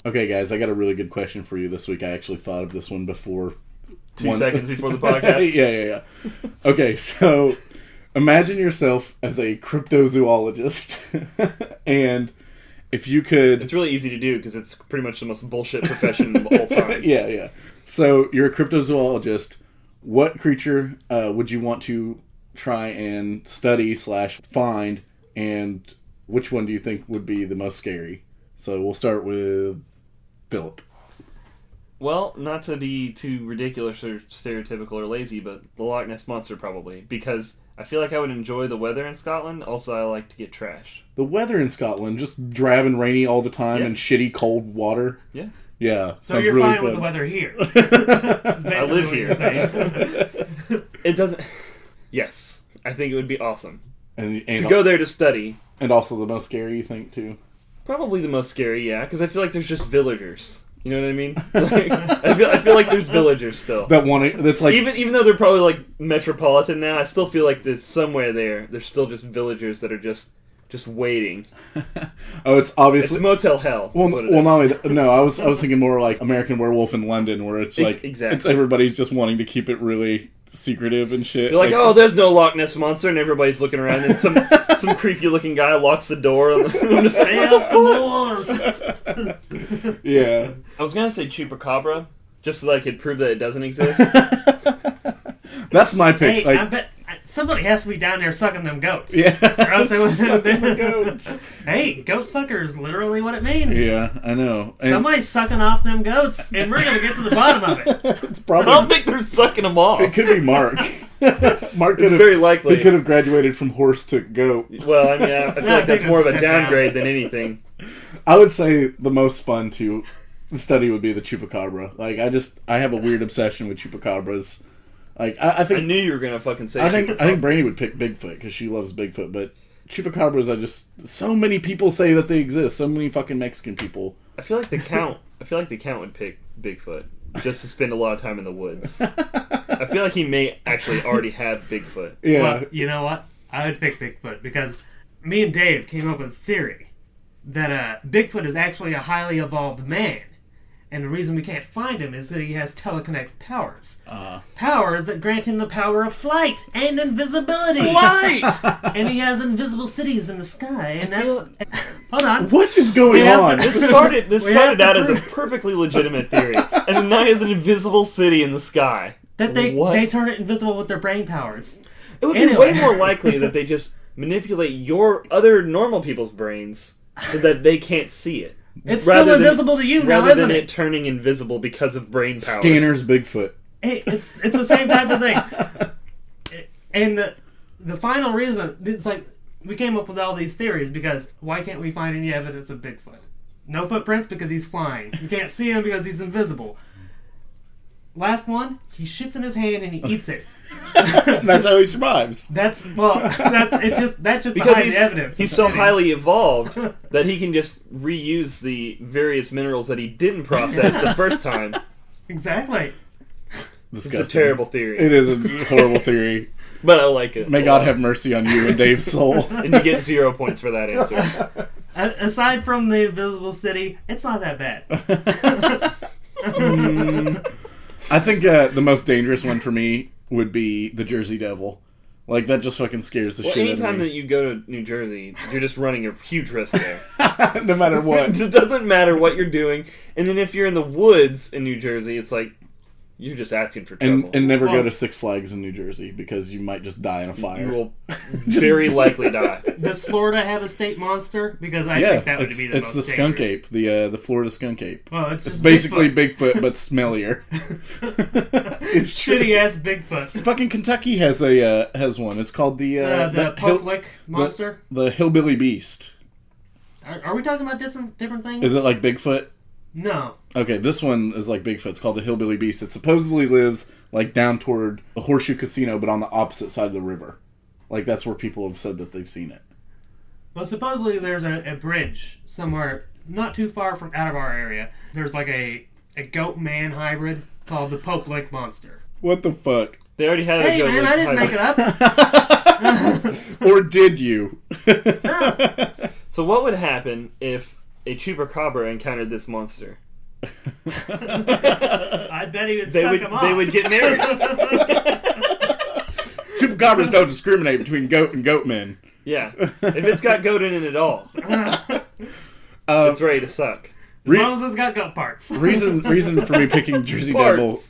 Okay, guys, I got a really good question for you this week. I actually thought of this one before. 2 seconds before the podcast? Yeah. Okay, so imagine yourself as a cryptozoologist, and if you could... It's really easy to do, because it's pretty much the most bullshit profession of all time. Yeah. So, you're a cryptozoologist. What creature would you want to try and study/find, and which one do you think would be the most scary? So, we'll start with Philip. Well, not to be too ridiculous or stereotypical or lazy, but the Loch Ness Monster probably, because I feel like I would enjoy the weather in Scotland. Also, I like to get trashed. The weather in Scotland, just drab and rainy all the time, and shitty cold water. Yeah. Yeah. So you're really fine with the weather here. I live here. It doesn't... Yes. I think it would be awesome. And to go there to study. And also the most scary, you think, too? Probably the most scary, yeah, because I feel like there's just villagers. You know what I mean? Like, I feel like there's villagers still. That's like... Even though they're probably like metropolitan now, I still feel like there's somewhere there's still just villagers that are just waiting. Oh, it's obviously... It's Motel Hell. No, I was thinking more like American Werewolf in London, where it's like... Exactly. It's everybody's just wanting to keep it really secretive and shit. You're like, oh, there's no Loch Ness Monster, and everybody's looking around, and some creepy-looking guy locks the door, and I'm just saying, Yeah. I was gonna say Chupacabra, just so that I could prove that it doesn't exist. That's my pick. Hey, I bet somebody has to be down there sucking them goats. Yeah. Or else they sucking goats. Hey, goat sucker is literally what it means. Yeah, I know. And somebody's sucking off them goats, and we're gonna get to the bottom of it. It's probably... I don't think they're sucking them off. It could be Mark. Mark It's very likely. He could have graduated from horse to goat. Well, I mean, I feel like that's more of a downgrade than anything. I would say the most fun to study would be the Chupacabra. Like, I have a weird obsession with Chupacabras. Like, I think... I knew you were gonna fucking say I think Brainy would pick Bigfoot, because she loves Bigfoot, but Chupacabras, so many people say that they exist. So many fucking Mexican people. I feel like the Count would pick Bigfoot, just to spend a lot of time in the woods. I feel like he may actually already have Bigfoot. Yeah. Well, you know what? I would pick Bigfoot, because me and Dave came up with a theory that Bigfoot is actually a highly evolved man. And the reason we can't find him is that he has telekinetic powers. Powers that grant him the power of flight and invisibility. Flight! And he has invisible cities in the sky. And hold on. What is going on? This started out as a perfectly legitimate theory. And now he has an invisible city in the sky. That they turn it invisible with their brain powers. It would be way more likely that they just manipulate your other normal people's brains so that they can't see it. It's still invisible to you now, isn't it? Rather than it turning invisible because of brain powers. Scanners Bigfoot. Hey, it's the same type of thing. And the final reason, it's like, we came up with all these theories because why can't we find any evidence of Bigfoot? No footprints because he's flying. You can't see him because he's invisible. Last one, he shits in his hand and he eats it. That's how he survives. That's just because the evidence. He's so highly evolved that he can just reuse the various minerals that he didn't process the first time. Exactly. Disgusting. It's a terrible theory. It is a horrible theory. But I like it. May God have mercy on you and Dave's soul. And you get 0 points for that answer. Aside from the invisible city, it's not that bad. I think the most dangerous one for me would be the Jersey Devil. Like, that just fucking scares the shit out of me. Anytime that you go to New Jersey, you're just running a huge risk there. No matter what. It doesn't matter what you're doing. And then if you're in the woods in New Jersey, it's like, you're just asking for trouble. And never go to Six Flags in New Jersey, because you might just die in a fire. You will very likely die. Does Florida have a state monster? Because I think that would be the most dangerous. It's the skunk ape, the Florida skunk ape. Well, it's just basically Bigfoot, but smellier. It's shitty ass Bigfoot. Fucking Kentucky has one. It's called the Pope Lick monster. The hillbilly beast. Are we talking about different things? Is it like Bigfoot? No. Okay, this one is like Bigfoot. It's called the Hillbilly Beast. It supposedly lives like down toward the Horseshoe Casino, but on the opposite side of the river. Like, that's where people have said that they've seen it. Well, supposedly there's a bridge somewhere not too far from out of our area. There's like a goat-man hybrid called the Pope Lick monster. What the fuck? They already had a goat man, I didn't make it up. Or did you? So what would happen if a chupacabra encountered this monster, I bet he would suck him off. They would get married. Chupacabras don't discriminate between goat and goat men. Yeah. If it's got goat in it at all, it's ready to suck. As long as it's got gut parts. Reason for me picking Jersey Devil.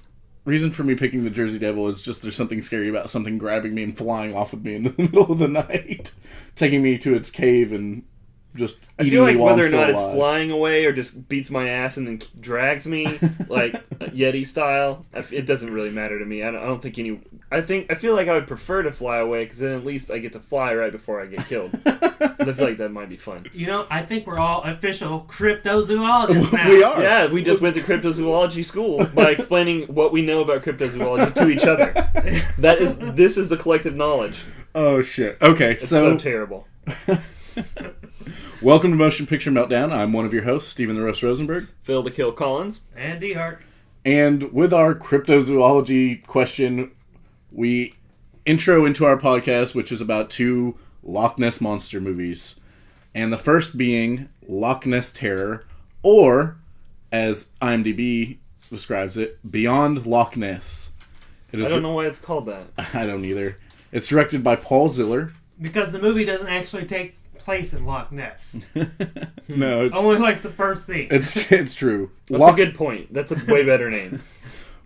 Reason for me picking the Jersey Devil is just there's something scary about something grabbing me and flying off with me in the middle of the night, taking me to its cave and just I eating feel me like while I'm whether or still not alive. it's flying away or just beats my ass and then drags me like Yeti style, it doesn't really matter to me. I don't think any. I feel like I would prefer to fly away because then at least I get to fly right before I get killed. Because I feel like that might be fun. You know, I think we're all official cryptozoologists now. We are. Yeah, we just went to cryptozoology school by explaining what we know about cryptozoology to each other. This is the collective knowledge. Oh shit. Okay, It's so terrible. Welcome to Motion Picture Meltdown. I'm one of your hosts, Stephen the Roast Rosenberg. Phil the Kill Collins. And Dehart. And with our cryptozoology question, we intro into our podcast, which is about 2 Loch Ness Monster movies. And the first being Loch Ness Terror, or, as IMDb describes it, Beyond Loch Ness. I don't know why it's called that. I don't either. It's directed by Paul Ziller. Because the movie doesn't actually take place in Loch Ness. No, it's Only like the first scene. it's true. That's a good point. That's a way better name.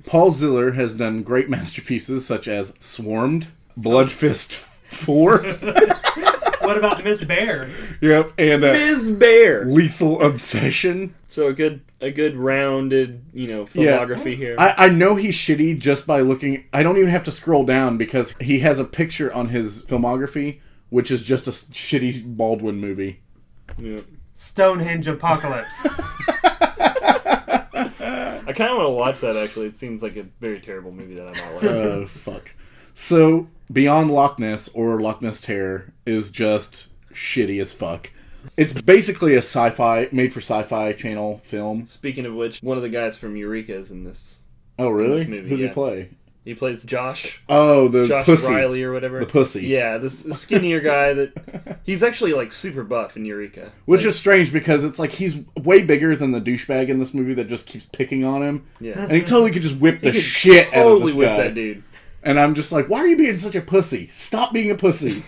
Paul Ziller has done great masterpieces such as Swarmed, Blood Fist 4. What about Miss Bear? Yep, and Ms. Bear. Lethal Obsession. So a good rounded, filmography here. I know he's shitty just by looking. I don't even have to scroll down because he has a picture on his filmography, which is just a shitty Baldwin movie. Yeah. Stonehenge Apocalypse. I kind of want to watch that, actually. It seems like a very terrible movie that I might like. Oh, fuck. So, Beyond Loch Ness, or Loch Ness Terror, is just shitty as fuck. It's basically a made for sci-fi channel film. Speaking of which, one of the guys from Eureka is in this. Oh, really? This movie, Who's he yeah. play? He plays Josh. Oh, the Josh pussy. Riley or whatever. The pussy. Yeah, this skinnier guy that... He's actually, super buff in Eureka. Which is strange because it's like he's way bigger than the douchebag in this movie that just keeps picking on him. Yeah. And he totally could just whip the He could shit out of totally this whip guy. that dude. And I'm just like, why are you being such a pussy? Stop being a pussy.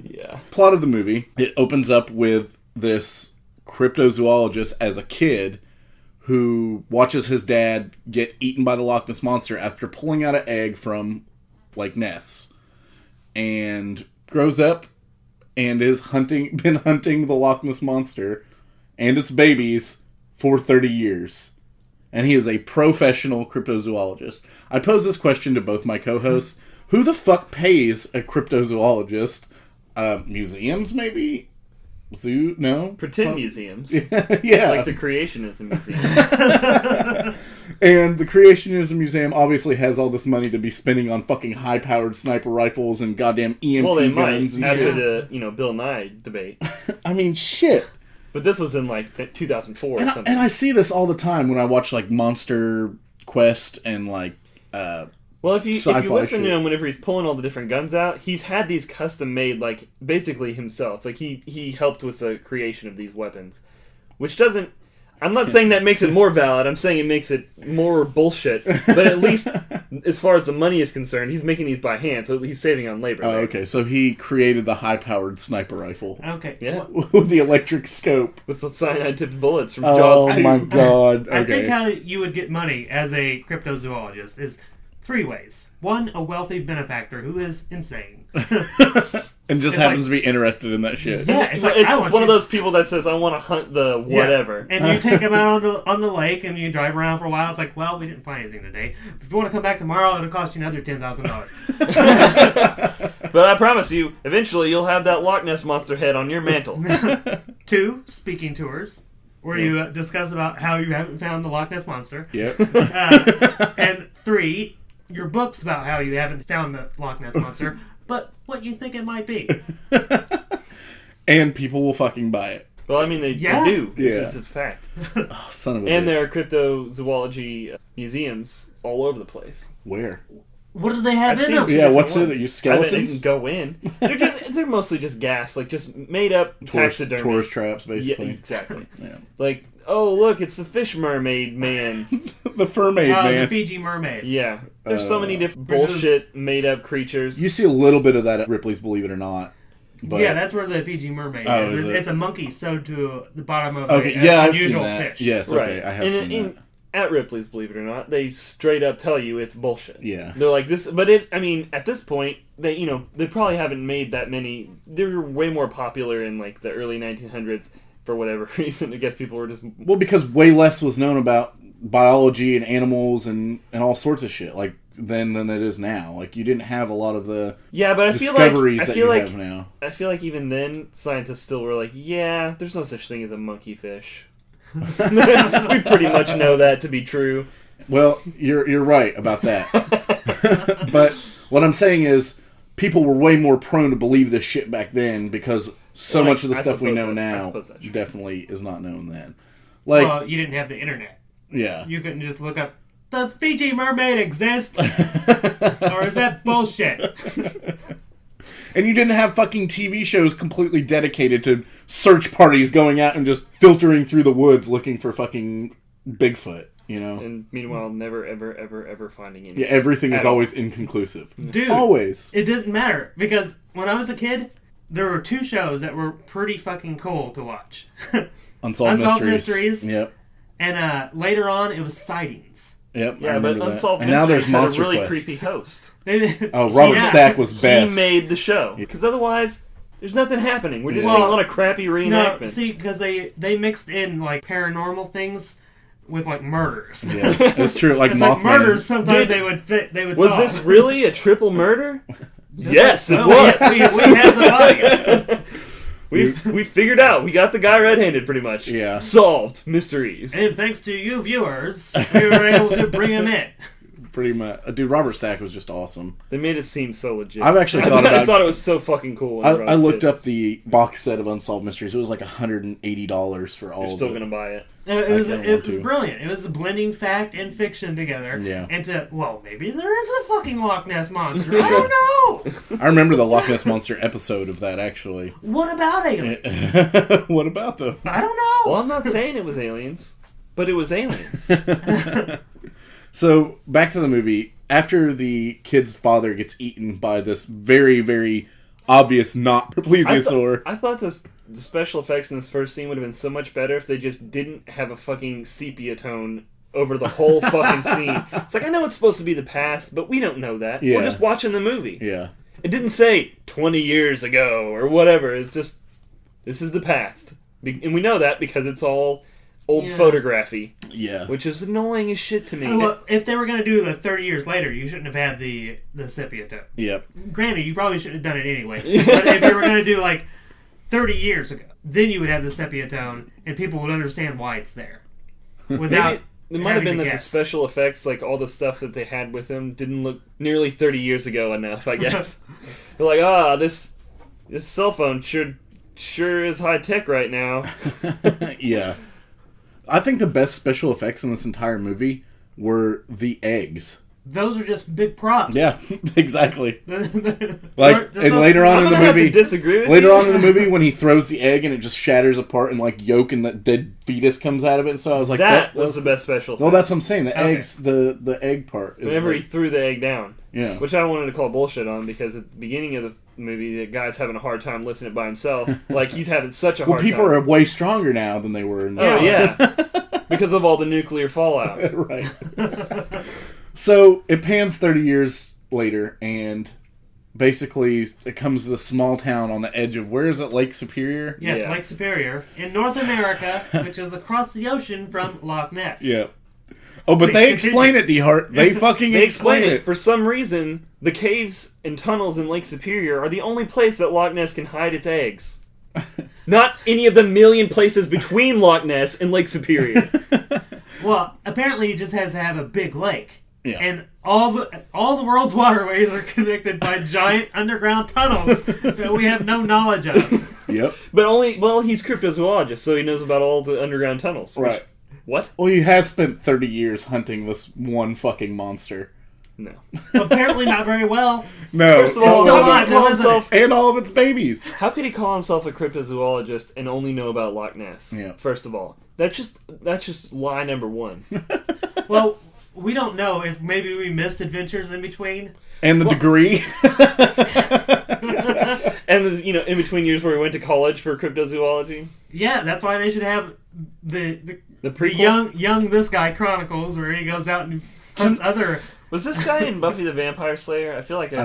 Yeah. Plot of the movie. It opens up with this cryptozoologist as a kid who watches his dad get eaten by the Loch Ness Monster after pulling out an egg from Lake Ness. And grows up and is been hunting the Loch Ness Monster and its babies for 30 years. And he is a professional cryptozoologist. I pose this question to both my co-hosts. Who the fuck pays a cryptozoologist? Museums, maybe? Zoo? No? Pretend museums. Yeah. Like the Creationism Museum. And the Creationism Museum obviously has all this money to be spending on fucking high-powered sniper rifles and goddamn EMP Well, they might, guns and after shit. the, Bill Nye debate. I mean, shit. But this was in, 2004 or something. And I see this all the time when I watch, Monster Quest and, Well, if you sci-fi listen to shit. him whenever he's pulling all the different guns out, he's had these custom made, basically himself. He helped with the creation of these weapons. Which doesn't... I'm not saying that makes it more valid, I'm saying it makes it more bullshit. But at least, as far as the money is concerned, he's making these by hand, so he's saving on labor. Oh, there. okay. So he created the high-powered sniper rifle. Okay. Yeah. With the electric scope. With the cyanide-tipped bullets from Oh Jaws 2. my god. Okay. I think how you would get money as a cryptozoologist is 3 ways. 1, a wealthy benefactor who is insane. And just It's happens to be interested in that shit. Yeah, It's, like, I want one of you- those people that says, I want to hunt the Yeah. whatever. And you take them out on the lake and you drive around for a while. It's like, well, we didn't find anything today. If you want to come back tomorrow, it'll cost you another $10,000. But I promise you, eventually you'll have that Loch Ness Monster head on your mantle. 2, speaking tours, where you discuss about how you haven't found the Loch Ness Monster. Yep. And 3, your books about how you haven't found the Loch Ness Monster, but what you think it might be. And people will fucking buy it. Well, I mean, they Yeah. do. This Yeah. is a fact. Oh, son of a And bitch. there are cryptozoology museums all over the place. Where? What do they have I've in seen them? two Yeah, different what's ones. it? You I skeletons? didn't go in. They're mostly just gas, like just made up taxidermy. Tourist traps, Yeah, basically. exactly. Yeah. Like, oh look, it's the fish mermaid man. The Furmaid Man. The Fiji mermaid. Yeah, there's so many different which is- bullshit made up creatures. You see a little bit of that at Ripley's Believe It or Not. But, Yeah, that's where the Fiji mermaid Oh, is. is it? It's a monkey sewed to the bottom of Okay, an yeah, I've seen unusual that. fish. Yes, okay, I have seen that. At Ripley's Believe It or Not, they straight up tell you it's bullshit. Yeah. They're like this, but at this point, they probably haven't made that many. They were way more popular in like the early 1900s for whatever reason. I guess people were just Well, because way less was known about biology and animals and all sorts of shit like than it is now. Like you didn't have a lot of the but I discoveries that you have now. I feel like even then, scientists still were like, yeah, there's no such thing as a monkey fish. We pretty much know that to be true. Well, you're right about that. But what I'm saying is, people were way more prone to believe this shit back then because so much of the stuff we know now definitely is not known then. Like, Well, you didn't have the internet. yeah. You couldn't just look up, does Fiji mermaid exist? Or is that bullshit? And you didn't have fucking TV shows completely dedicated to search parties going out and just filtering through the woods looking for fucking Bigfoot, you know? And meanwhile, never, ever, ever, ever finding anything. Yeah, everything is At all. always inconclusive. Dude, Always. it didn't matter. Because when I was a kid, there were two shows that were pretty fucking cool to watch. Unsolved Mysteries. Yep. And later on, it was Sightings. Yep. I Yeah, but remember that. Unsolved And now there's Mysteries had a Monster really Quest. creepy host. Oh, Robert Yeah. Stack was best. He made the show. Because otherwise, there's nothing happening. We're just Well, seeing a lot of crappy No, reenactments. see, because they mixed in, like, paranormal things with, like, murders. Yeah, it's true. Like It's Mothman. like murders, sometimes Did- they would Was solve. this really a triple murder? Yes, it Oh, was. we had the bodies. We figured out. We got the guy red-handed, pretty much. Yeah. Solved mysteries. And thanks to you viewers, we were able to bring him in. Pretty much. Dude, Robert Stack was just awesome. They made it seem so legit. I've actually thought I about... thought it was so fucking cool. when I was a looked kid. up the box set of Unsolved Mysteries. It was like $180 for all You're of still it. gonna buy it. It was brilliant. It was blending fact and fiction together. Yeah. And maybe there is a fucking Loch Ness Monster. I don't know. I remember the Loch Ness Monster episode of that, actually. What about aliens? What about them? I don't know. Well, I'm not saying it was aliens, but it was aliens. So, back to the movie. After the kid's father gets eaten by this very, very obvious not plesiosaur. I thought the special effects in this first scene would have been so much better if they just didn't have a fucking sepia tone over the whole fucking scene. It's like, I know it's supposed to be the past, but we don't know that. Yeah. We're just watching the movie. Yeah. It didn't say 20 years ago or whatever. It's just, this is the past. And we know that because it's all old photography, Yeah. which is annoying as shit to me. Well, if they were going to do the 30 years later, you shouldn't have had the sepia tone. Yep. Granted, you probably shouldn't have done it anyway. But if you were going to do, like, 30 years ago, then you would have the sepia tone, and people would understand why it's there. Without Maybe it might have having been to that the guess. special effects, like all the stuff that they had with them, didn't look nearly 30 years ago enough, I guess. They're like, this cell phone sure is high tech right now. Yeah. I think the best special effects in this entire movie were the eggs. Those are just big props. Yeah, exactly. Like, And later on in the I'm gonna have to movie, disagree with later you. on in the movie, when he throws the egg and it just shatters apart and like yolk and that dead fetus comes out of it, so I was like, that was the best special effect. Well, that's what I'm saying. The Okay. eggs, the egg part. Is Whenever he like, threw the egg down. yeah, Which I wanted to call bullshit on because at the beginning of the movie, the guy's having a hard time lifting it by himself. Like, he's having such a well, hard people time. are way stronger now than they were in this. Oh, yeah. Because of all the nuclear fallout. Right. So it pans 30 years later, and basically it comes to the small town on the edge of, where is it, Lake Superior? Yes, Yeah. Lake Superior in North America, which is across the ocean from Loch Ness. Yeah. Oh, but Please they continue. explain it, Dehart. They fucking They explain it. For some reason, the caves and tunnels in Lake Superior are the only place that Loch Ness can hide its eggs. Not any of the million places between Loch Ness and Lake Superior. Well, apparently it just has to have a big lake. Yeah. And all the world's waterways are connected by giant underground tunnels that we have no knowledge of. Yep. But he's cryptozoologist, so he knows about all the underground tunnels. Right. What? Well, he has spent 30 years hunting this one fucking monster. No. Apparently not very well. No. First of all, still how could alive, he call though, isn't himself? And all of its babies. How could he call himself a cryptozoologist and only know about Loch Ness? Yeah. First of all, that's just lie number one. Well, we don't know if maybe we missed adventures in between. And the degree. And in between years where we went to college for cryptozoology. Yeah, that's why they should have the prequel? young this guy Chronicles, where he goes out and hunts other. Was this guy in Buffy the Vampire Slayer? I feel like he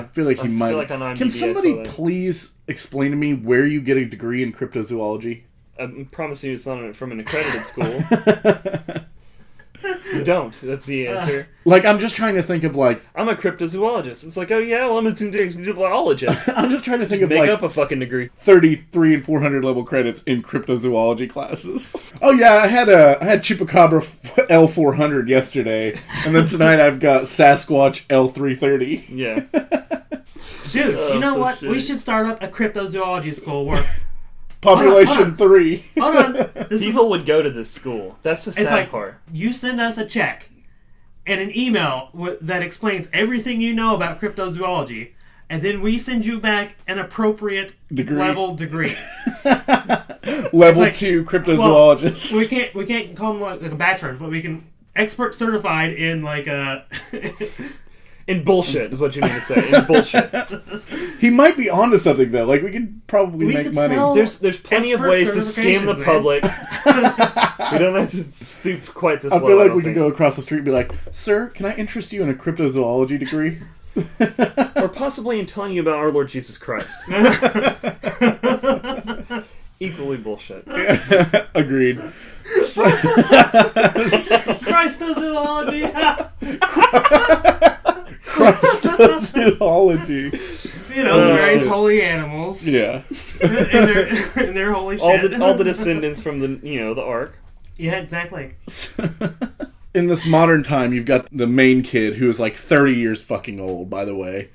might. Feel like on IMDb Can I somebody saw that. please explain to me where you get a degree in cryptozoology? I promise you it's not from an accredited school. You don't. That's the answer. Like, I'm just trying to think of, like... I'm a cryptozoologist. It's like, oh yeah, well, I'm a zoologist. I'm just trying to think of, Make like... up a fucking degree. 33 and 400 level credits in cryptozoology classes. Oh yeah, I had Chupacabra L440 yesterday, and then tonight I've got Sasquatch L330. Yeah. Dude, you know so what? shitty. We should start up a cryptozoology school where Population Hold on. 3. hold on, this is, People would go to this school. That's the sad it's like part. you send us a check and an email that explains everything you know about cryptozoology, and then we send you back an appropriate Degree. level degree. Level like- 2 cryptozoologist. We can't call them like a bachelor, but we can expert certified in like a. In bullshit is what you mean to say. In bullshit. He might be onto something though. Like, we could probably We make could money. sell- There's plenty of Expert ways to scam the certifications, public. We don't have to stoop quite this I low. feel like don't we could think. go across the street and be like, "Sir, can I interest you in a cryptozoology degree?" Or possibly in telling you about our Lord Jesus Christ. Equally bullshit. Agreed. Cryptozoology. Cryptozoology. You know, the various shit. holy animals. Yeah. in their holy shit. All the descendants from the Ark. Yeah, exactly. In this modern time, you've got the main kid who is like 30 years fucking old, by the way.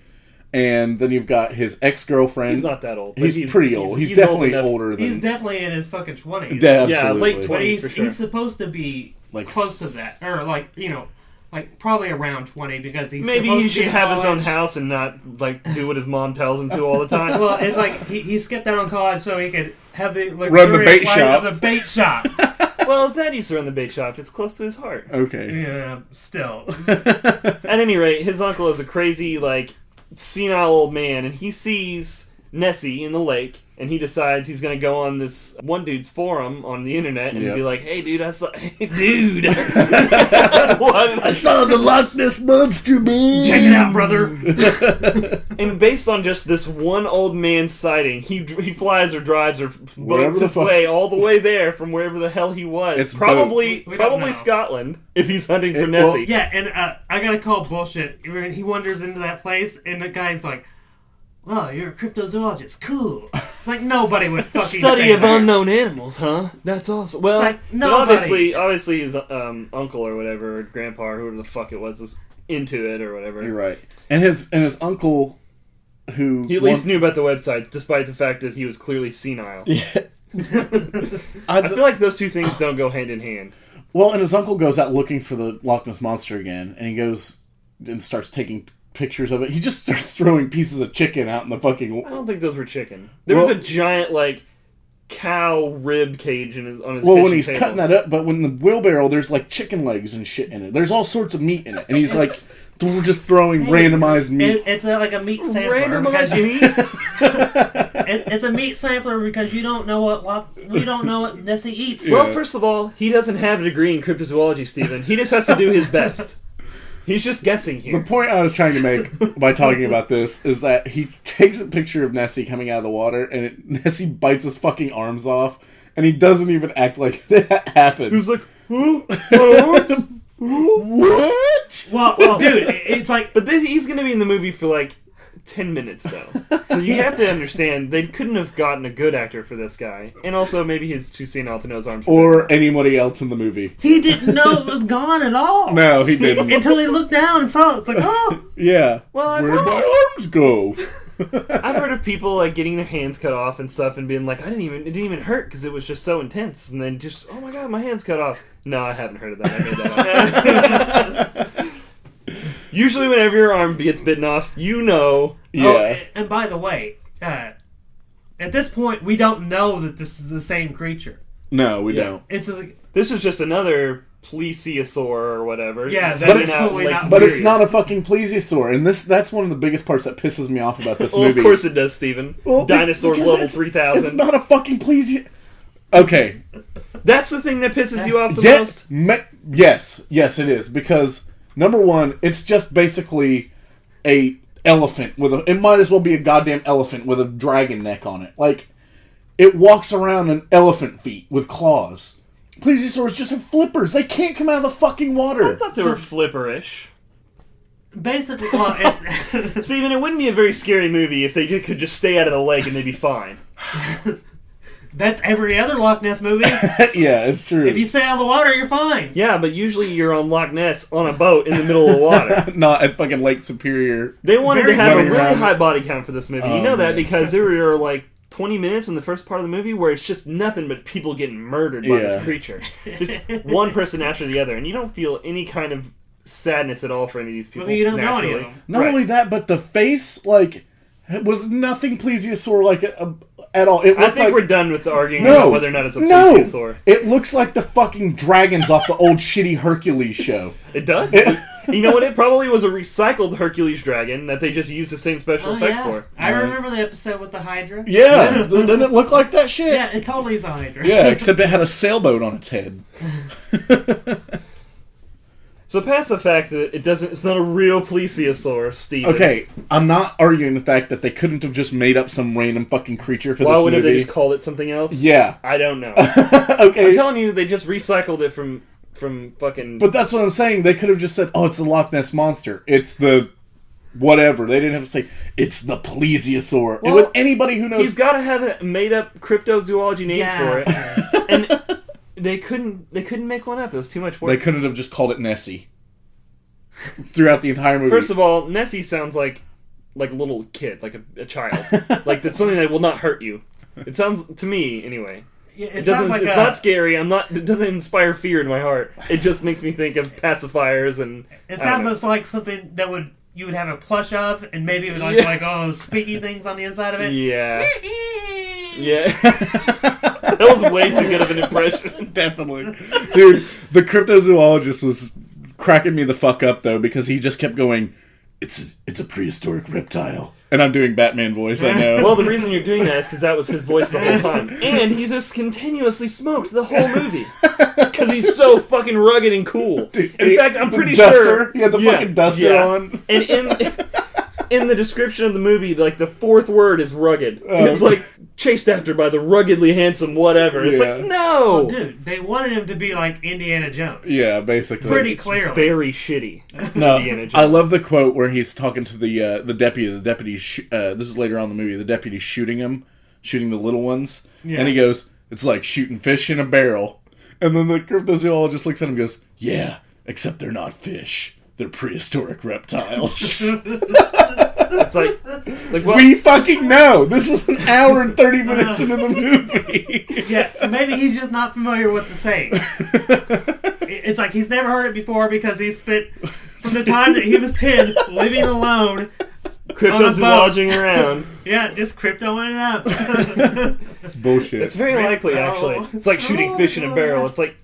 And then you've got his ex-girlfriend. He's not that old. But He's pretty old. He's definitely old enough. older than... He's definitely in his fucking 20s. Absolutely. Yeah, late 20s. But for sure. he's supposed to be Like close to that. Or like, like probably around 20 because he's Maybe supposed he to be should in have his own college. house and not like do what his mom tells him to all the time. Well, it's like he skipped out on college so he could have the Run the bait luxurious life shop. of the bait shop. Well, his dad used to run the bait shop. It's close to his heart. Okay. Yeah, still. At any rate, his uncle is a crazy, senile old man, and he sees Nessie in the lake, and he decides he's going to go on this one dude's forum on the internet and Yep. be like, "Hey, dude, I saw... Hey, dude! What? I saw the Loch Ness Monster, man! Check it out, brother. And based on just this one old man's sighting, he flies or drives or Whatever boats the his fuck. way all the way there from wherever the hell he was. It's probably boats. We don't know. Scotland if he's hunting for Well, Nessie. Yeah, and I gotta call bullshit. When he wanders into that place, and the guy's like, "Well, you're a cryptozoologist. Cool." It's like nobody would fucking Study say of that. unknown animals, huh? That's awesome. Well, Like, but nobody. obviously his uncle or whatever, or grandpa or whoever the fuck it was into it or whatever. You're right. And his uncle, who... He at least knew about the websites, despite the fact that he was clearly senile. Yeah. I feel like those two things don't go hand in hand. Well, and his uncle goes out looking for the Loch Ness Monster again, and he goes and starts taking pictures of it. He just starts throwing pieces of chicken out in the fucking... I don't think those were chicken. There was a giant, cow rib cage on his Well, kitchen when he's table. cutting that up, but when the wheelbarrow, there's chicken legs and shit in it. There's all sorts of meat in it, and he's we're just throwing randomized meat. It's like a meat sampler. Randomized because meat? it's a meat sampler because you don't know what Nessie eats. Well, first of all, he doesn't have a degree in cryptozoology, Stephen. He just has to do his best. He's just guessing The here. point I was trying to make by talking about this is that he takes a picture of Nessie coming out of the water, and Nessie bites his fucking arms off, and he doesn't even act like that happened. He was like, What? Well, dude, it's like But he's going to be in the movie for 10 minutes, though. So you have to understand, they couldn't have gotten a good actor for this guy. And also, maybe he's too senile to know his arms. Or anybody else in the movie. he didn't know it was gone at all. No, he didn't. Until he looked down and saw it. It's like, oh. Yeah. Well, I've Where'd heard- my arms go? I've heard of people getting their hands cut off and stuff and being like, it didn't even hurt because it was just so intense. And then just, oh my god, my hand's cut off. No, I haven't heard of that. I made that up. Usually whenever your arm gets bitten off, you know. Yeah. Oh, and by the way, at this point, we don't know that this is the same creature. No, we don't. It's like, This is just another plesiosaur or whatever. Yeah, Living that's out in totally Lake not- But it's Superior. not a fucking plesiosaur, and that's one of the biggest parts that pisses me off about this Well, movie. of course it does, Steven. Well, Dinosaurs because level it's 3000. It's not a fucking plesio. Okay. That's the thing that pisses you off the Yes, most? yes, it is, because number one, it's just basically a elephant with a. It might as well be a goddamn elephant with a dragon neck on it. Like, it walks around on elephant feet with claws. Plesiosaurs just have flippers. They can't come out of the fucking water. I thought they were flipperish. basically, well, it's, Steven, it wouldn't be a very scary movie if they could just stay out of the lake and they'd be fine. that's every other Loch Ness movie. Yeah, it's true. If you stay out of the water, you're fine. Yeah, but usually you're on Loch Ness on a boat in the middle of the water. Not at fucking Lake Superior. They wanted Very to have a running really around. high body count for this movie. Oh, You know that man. because there were like 20 minutes in the first part of the movie where it's just nothing but people getting murdered by Yeah. this creature. Just one person after the other. And you don't feel any kind of sadness at all for any of these people. Well, you don't know any naturally. of them. Not Right. only that, but the face, like, it was nothing plesiosaur like at all. It I looked think like we're done with the arguing no, about whether or not it's a no. plesiosaur. It looks like the fucking dragons off the old shitty Hercules show. It does. You know what? It probably was a recycled Hercules dragon that they just used the same special Oh, effect yeah. for. I remember the episode with the Hydra. Yeah, doesn't it look like that shit? Yeah, it totally is a Hydra. Yeah, except it had a sailboat on its head. So past the fact that it's not a real plesiosaur, Steve. Okay, I'm not arguing the fact that they couldn't have just made up some random fucking creature for Why this wouldn't movie. they just called it something else? Yeah. I don't know. Okay. I'm telling you, they just recycled it from fucking. But that's what I'm saying. They could have just said, "Oh, it's the Loch Ness Monster. It's the whatever." They didn't have to say, "It's the plesiosaur." Well, With anybody who knows, He's got to have a made-up cryptozoology name for it, and they couldn't make one up. It was too much work. they couldn't have just called it Nessie throughout the entire movie. First of all, Nessie sounds like a little kid, like a child, like that's something that will not hurt you. It sounds to me anyway. Yeah, It doesn't. like It's not scary. It doesn't inspire fear in my heart. It just makes me think of pacifiers and. It I don't know. sounds like something that you would have a plush of, and maybe it would like squeaky things on the inside of it. Yeah. Yeah. That was way too good of an impression. Definitely. Dude, the cryptozoologist was cracking me the fuck up, though, because he just kept going, it's a prehistoric reptile. And I'm doing Batman voice, I know. Well, the reason you're doing that is because that was his voice the whole time. And he's just continuously smoked the whole movie. Because he's so fucking rugged and cool. Dude, In fact, I'm the pretty duster, sure... He had the fucking duster on. And in the description of the movie, like, the fourth word is rugged. It's like, chased after by the ruggedly handsome whatever. It's Yeah. like, no! Oh, dude, they wanted him to be like Indiana Jones. Yeah, basically. Pretty clearly. Very shitty. No, Indiana Jones. I love the quote where he's talking to the deputy. The deputy, this is later on in the movie. The deputy's shooting the little ones, Yeah. and he goes, "It's like shooting fish in a barrel." And then the cryptozoologist looks at him and goes, "Yeah, except they're not fish; they're prehistoric reptiles." It's like what? We fucking know. This is an hour and 30 minutes into the movie. Yeah, maybe he's just not familiar with the saying. It's like he's never heard it before because he spent from the time that he was 10 living alone. Cryptozoologing around. Yeah, just cryptoing it up. Bullshit. It's very likely, Crypto. actually. It's like shooting fish in a barrel. It's like,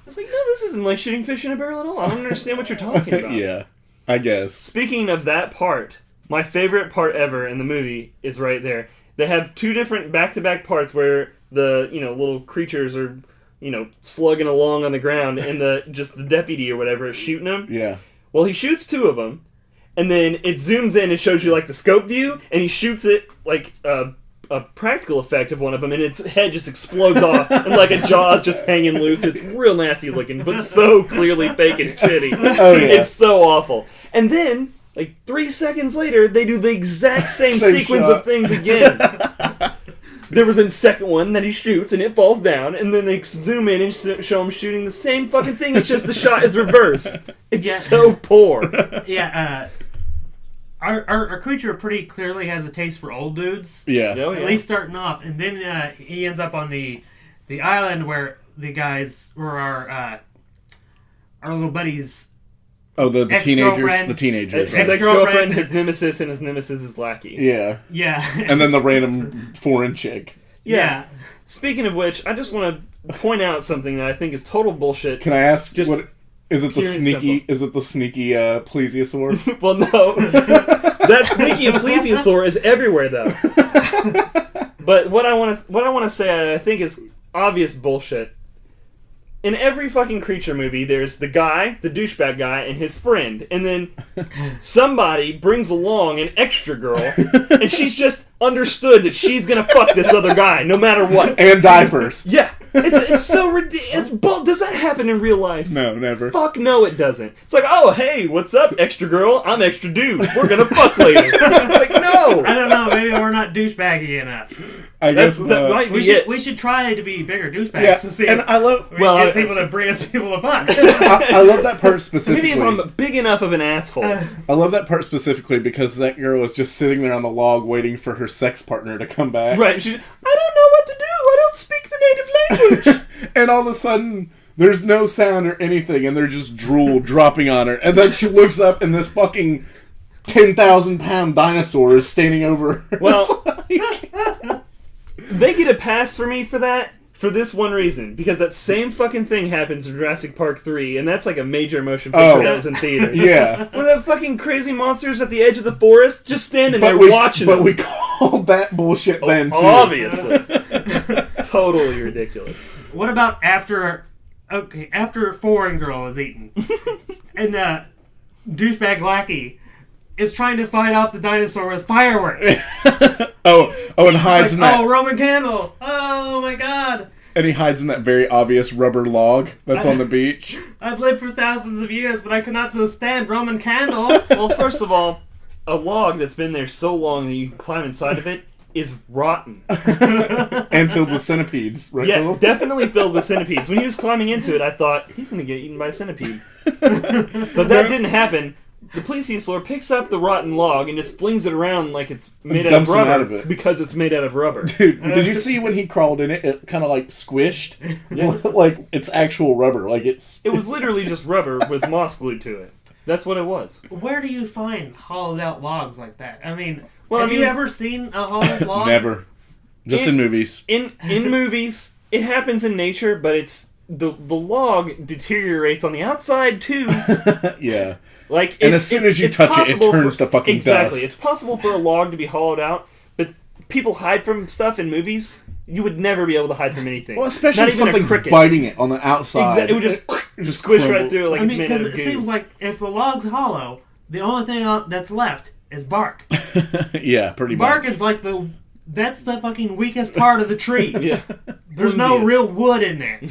no, this isn't like shooting fish in a barrel at all. I don't understand what you're talking about. Yeah, I guess. Speaking of that part, my favorite part ever in the movie is right there. They have two different back-to-back parts where the little creatures are slugging along on the ground, and the deputy or whatever is shooting them. Yeah. Well, he shoots two of them, and then it zooms in and shows you like the scope view, and he shoots it like a practical effect of one of them, and its head just explodes off, and like a jaw's just hanging loose. It's real nasty looking, but so clearly fake and shitty. Oh, yeah. It's so awful. And then, like 3 seconds later, they do the exact same Same sequence shot. of things again. There was a second one that he shoots, and it falls down, and then they zoom in and show him shooting the same fucking thing. It's just the shot is reversed. It's Yeah. so poor. Yeah, our creature pretty clearly has a taste for old dudes. Yeah. Oh, At yeah. least starting off, and then he ends up on the island where the guys, where our little buddies Oh, the teenagers. Ex-girlfriend. The teenagers. His right. ex-girlfriend, his nemesis, and his nemesis' lackey. Yeah. Yeah. And then the random foreign chick. Yeah. Speaking of which, I just want to point out something that I think is total bullshit. Can I ask, Just what is it? The pure and sneaky? simple. Is it the sneaky plesiosaur? Well, no. That sneaky plesiosaur is everywhere, though. But what I want to say, I think, is obvious bullshit. In every fucking creature movie, there's the guy, the douchebag guy, and his friend. And then somebody brings along an extra girl, and she's just understood that she's gonna fuck this other guy, no matter what. And die first. Yeah. It's so ridiculous. Does that happen in real life? No, never. Fuck no, it doesn't. It's like, oh, hey, what's up, extra girl? I'm extra dude. We're gonna fuck later. It's like, no. I don't know. Maybe we're not douchebaggy enough. I guess That might be it. We should try to be bigger douchebags Yeah, to see and if I love. we can get people to bring us people to fuck. I love that part specifically. Maybe if I'm big enough of an asshole. I love that part specifically because that girl is just sitting there on the log waiting for her sex partner to come back. Right. I don't know what to do. I don't speak the native language. And all of a sudden, there's no sound or anything, and they're just drool dropping on her. And then she looks up, and this fucking 10,000-pound dinosaur is standing over her. Well, It's like- they get a pass for me for that. For this one reason, because that same fucking thing happens in Jurassic Park 3, and that's like a major motion picture that was in theater. yeah. One of the fucking crazy monsters at the edge of the forest just standing there we, watching But them. we called that bullshit then, too. Obviously. Totally ridiculous. What about after a foreign girl is eaten, and douchebag lackey is trying to fight off the dinosaur with fireworks? And hides in that. Oh, Roman candle! Oh my god! And he hides in that very obvious rubber log that's on the beach. I've lived for thousands of years, but I could not stand Roman candle. Well, first of all, a log that's been there so long that you can climb inside of it is rotten. And filled with centipedes, right? Yeah, Phil? definitely filled with centipedes. When he was climbing into it, I thought, he's going to get eaten by a centipede. But that didn't happen. The plesiosaur picks up the rotten log and just flings it around like it's made out of Dumps him rubber. out of it. Because it's made out of rubber. Dude, did you see when he crawled in it? It kind of like squished, like it's actual rubber. Like it's. It was literally just rubber with moss glued to it. That's what it was. Where do you find hollowed out logs like that? I mean, Well, have I mean- you ever seen a hollowed log? Never. Just in movies. In movies, it happens in nature, but it's the log deteriorates on the outside too. Yeah. Like, And as soon as you touch it, it turns to fucking exactly. dust. It's possible for a log to be hollowed out, but people hide from stuff in movies. You would never be able to hide from anything. Well, especially Not if even a something's cricket. biting it on the outside. It would just just squish crumble. right through it like I it's mean, made out because of it goo. seems like if the log's hollow, the only thing that's left is bark. Yeah, pretty Bark much. is like that's the fucking weakest part of the tree. Yeah. There's no Flimsiest. real wood in there.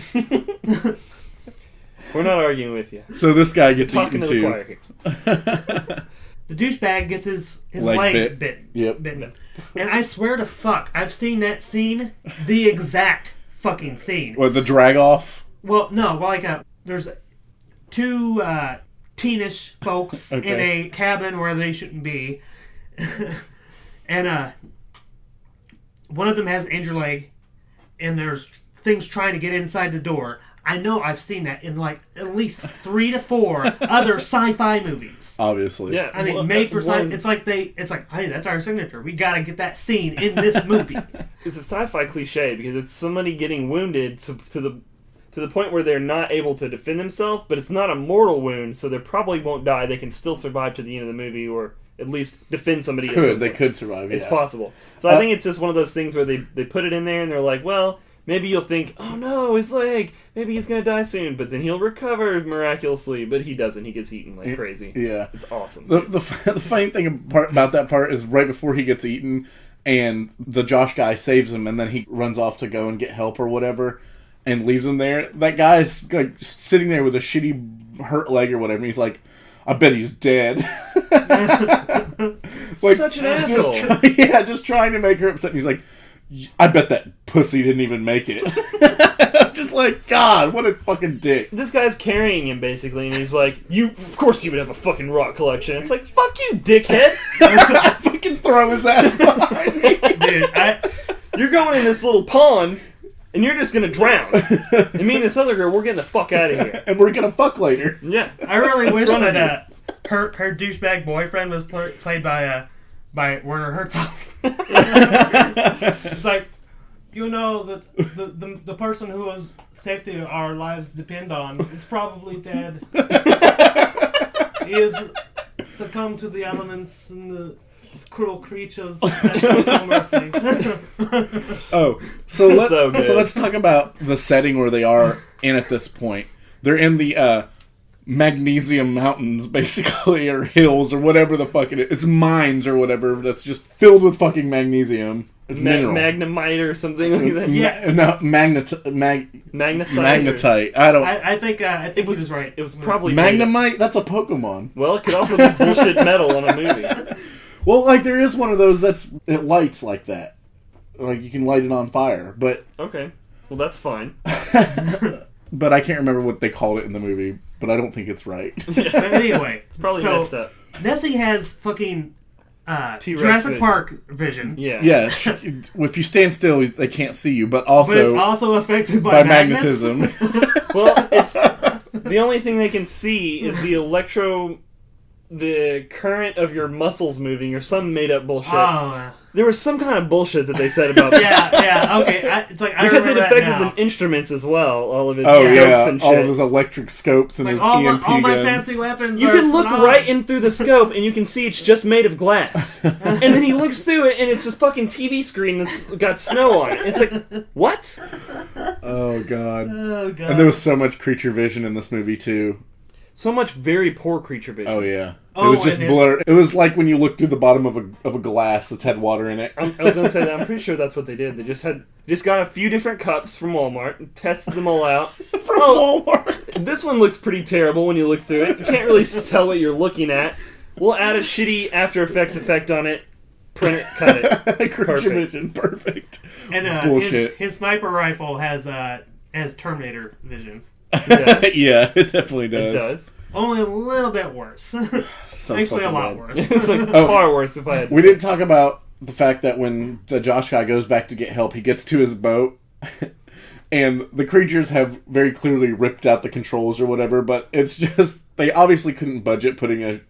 We're not arguing with you. So this guy gets Talking eaten to the too. choir here. The douchebag gets his Leg leg bit. bitten. Yep. And I swear to fuck, I've seen that scene, the exact fucking scene. What, the drag off? Well, no, like there's two teenish folks Okay. in a cabin where they shouldn't be, and one of them has an injured leg, and there's things trying to get inside the door. I know I've seen that in like at least 3 to 4 other sci-fi movies. Obviously. Yeah. I mean, well, made for one- it's like, hey, that's our signature. We gotta get that scene in this movie. It's a sci-fi cliche because it's somebody getting wounded to the point where they're not able to defend themselves, but it's not a mortal wound, so they probably won't die. They can still survive to the end of the movie, or at least defend somebody. They could survive, It's yeah. possible. So I think it's just one of those things where they put it in there and they're like, well, maybe you'll think, oh no, his leg, maybe he's gonna die soon, but then he'll recover miraculously. But he doesn't. He gets eaten like crazy. Yeah. It's awesome. The funny thing about that part is right before he gets eaten, and the Josh guy saves him, and then he runs off to go and get help or whatever, and leaves him there. That guy's like sitting there with a shitty hurt leg or whatever. And he's like, I bet he's dead. Like, Such an asshole. just trying to make her upset. And he's like, I bet that pussy didn't even make it. Just like, God, what a fucking dick. This guy's carrying him basically, and he's like, of course you would have a fucking rock collection. It's like, fuck you, dickhead. I fucking throw his ass behind me. Dude, You're going in this little pond, and you're just gonna drown. And me and this other girl, we're getting the fuck out of here. And we're gonna fuck later. Yeah. I really wish that her douchebag boyfriend was played by Werner Herzog. It's like, you know, that the person whose safety our lives depend on is probably dead. He has succumbed to the elements and the cruel creatures that have no mercy. Oh, so let's talk about the setting where they are in at this point. They're in the magnesium mountains, basically, or hills, or whatever the fuck it is. It's mines or whatever that's just filled with fucking magnesium. Magnemite or something like that. Magnetite. I think it was right. It was probably Magnemite. That's a Pokemon. Well, it could also be bullshit metal on a movie. Well, like there is one of those it lights like that. Like you can light it on fire, but okay. Well, that's fine. But I can't remember what they called it in the movie. But I don't think it's right. But anyway, it's probably messed up. Nessie has fucking vision. Jurassic Park vision. Yeah. Yeah. If you stand still, they can't see you. But it's also affected by magnetism. Well, it's the only thing they can see is the current of your muscles moving, or some made up bullshit. Oh. There was some kind of bullshit that they said about that. Yeah, okay. It's like because it affected the instruments as well, all of its scopes and shit. All of his electric scopes and his EMP all my guns. fancy weapons. You can look right in through the scope and you can see it's just made of glass. And then he looks through it and it's this fucking TV screen that's got snow on it. It's like, what? Oh god. And there was so much creature vision in this movie too. So much very poor creature vision. Oh yeah. It was just blur. It was like when you look through the bottom of a glass that's had water in it. I was gonna say that. I'm pretty sure that's what they did. They just got a few different cups from Walmart and tested them all out. From Walmart. This one looks pretty terrible when you look through it. You can't really tell what you're looking at. We'll add a shitty After Effects effect on it. Print it, cut it. Creature vision, perfect. And bullshit. His sniper rifle has Terminator vision. Yeah, it definitely does. It does. Only a little bit worse. Actually, a lot worse. It's like far worse if I had to We say. didn't talk about the fact that when the Josh guy goes back to get help, he gets to his boat, and the creatures have very clearly ripped out the controls or whatever, but it's just, they obviously couldn't budget putting a,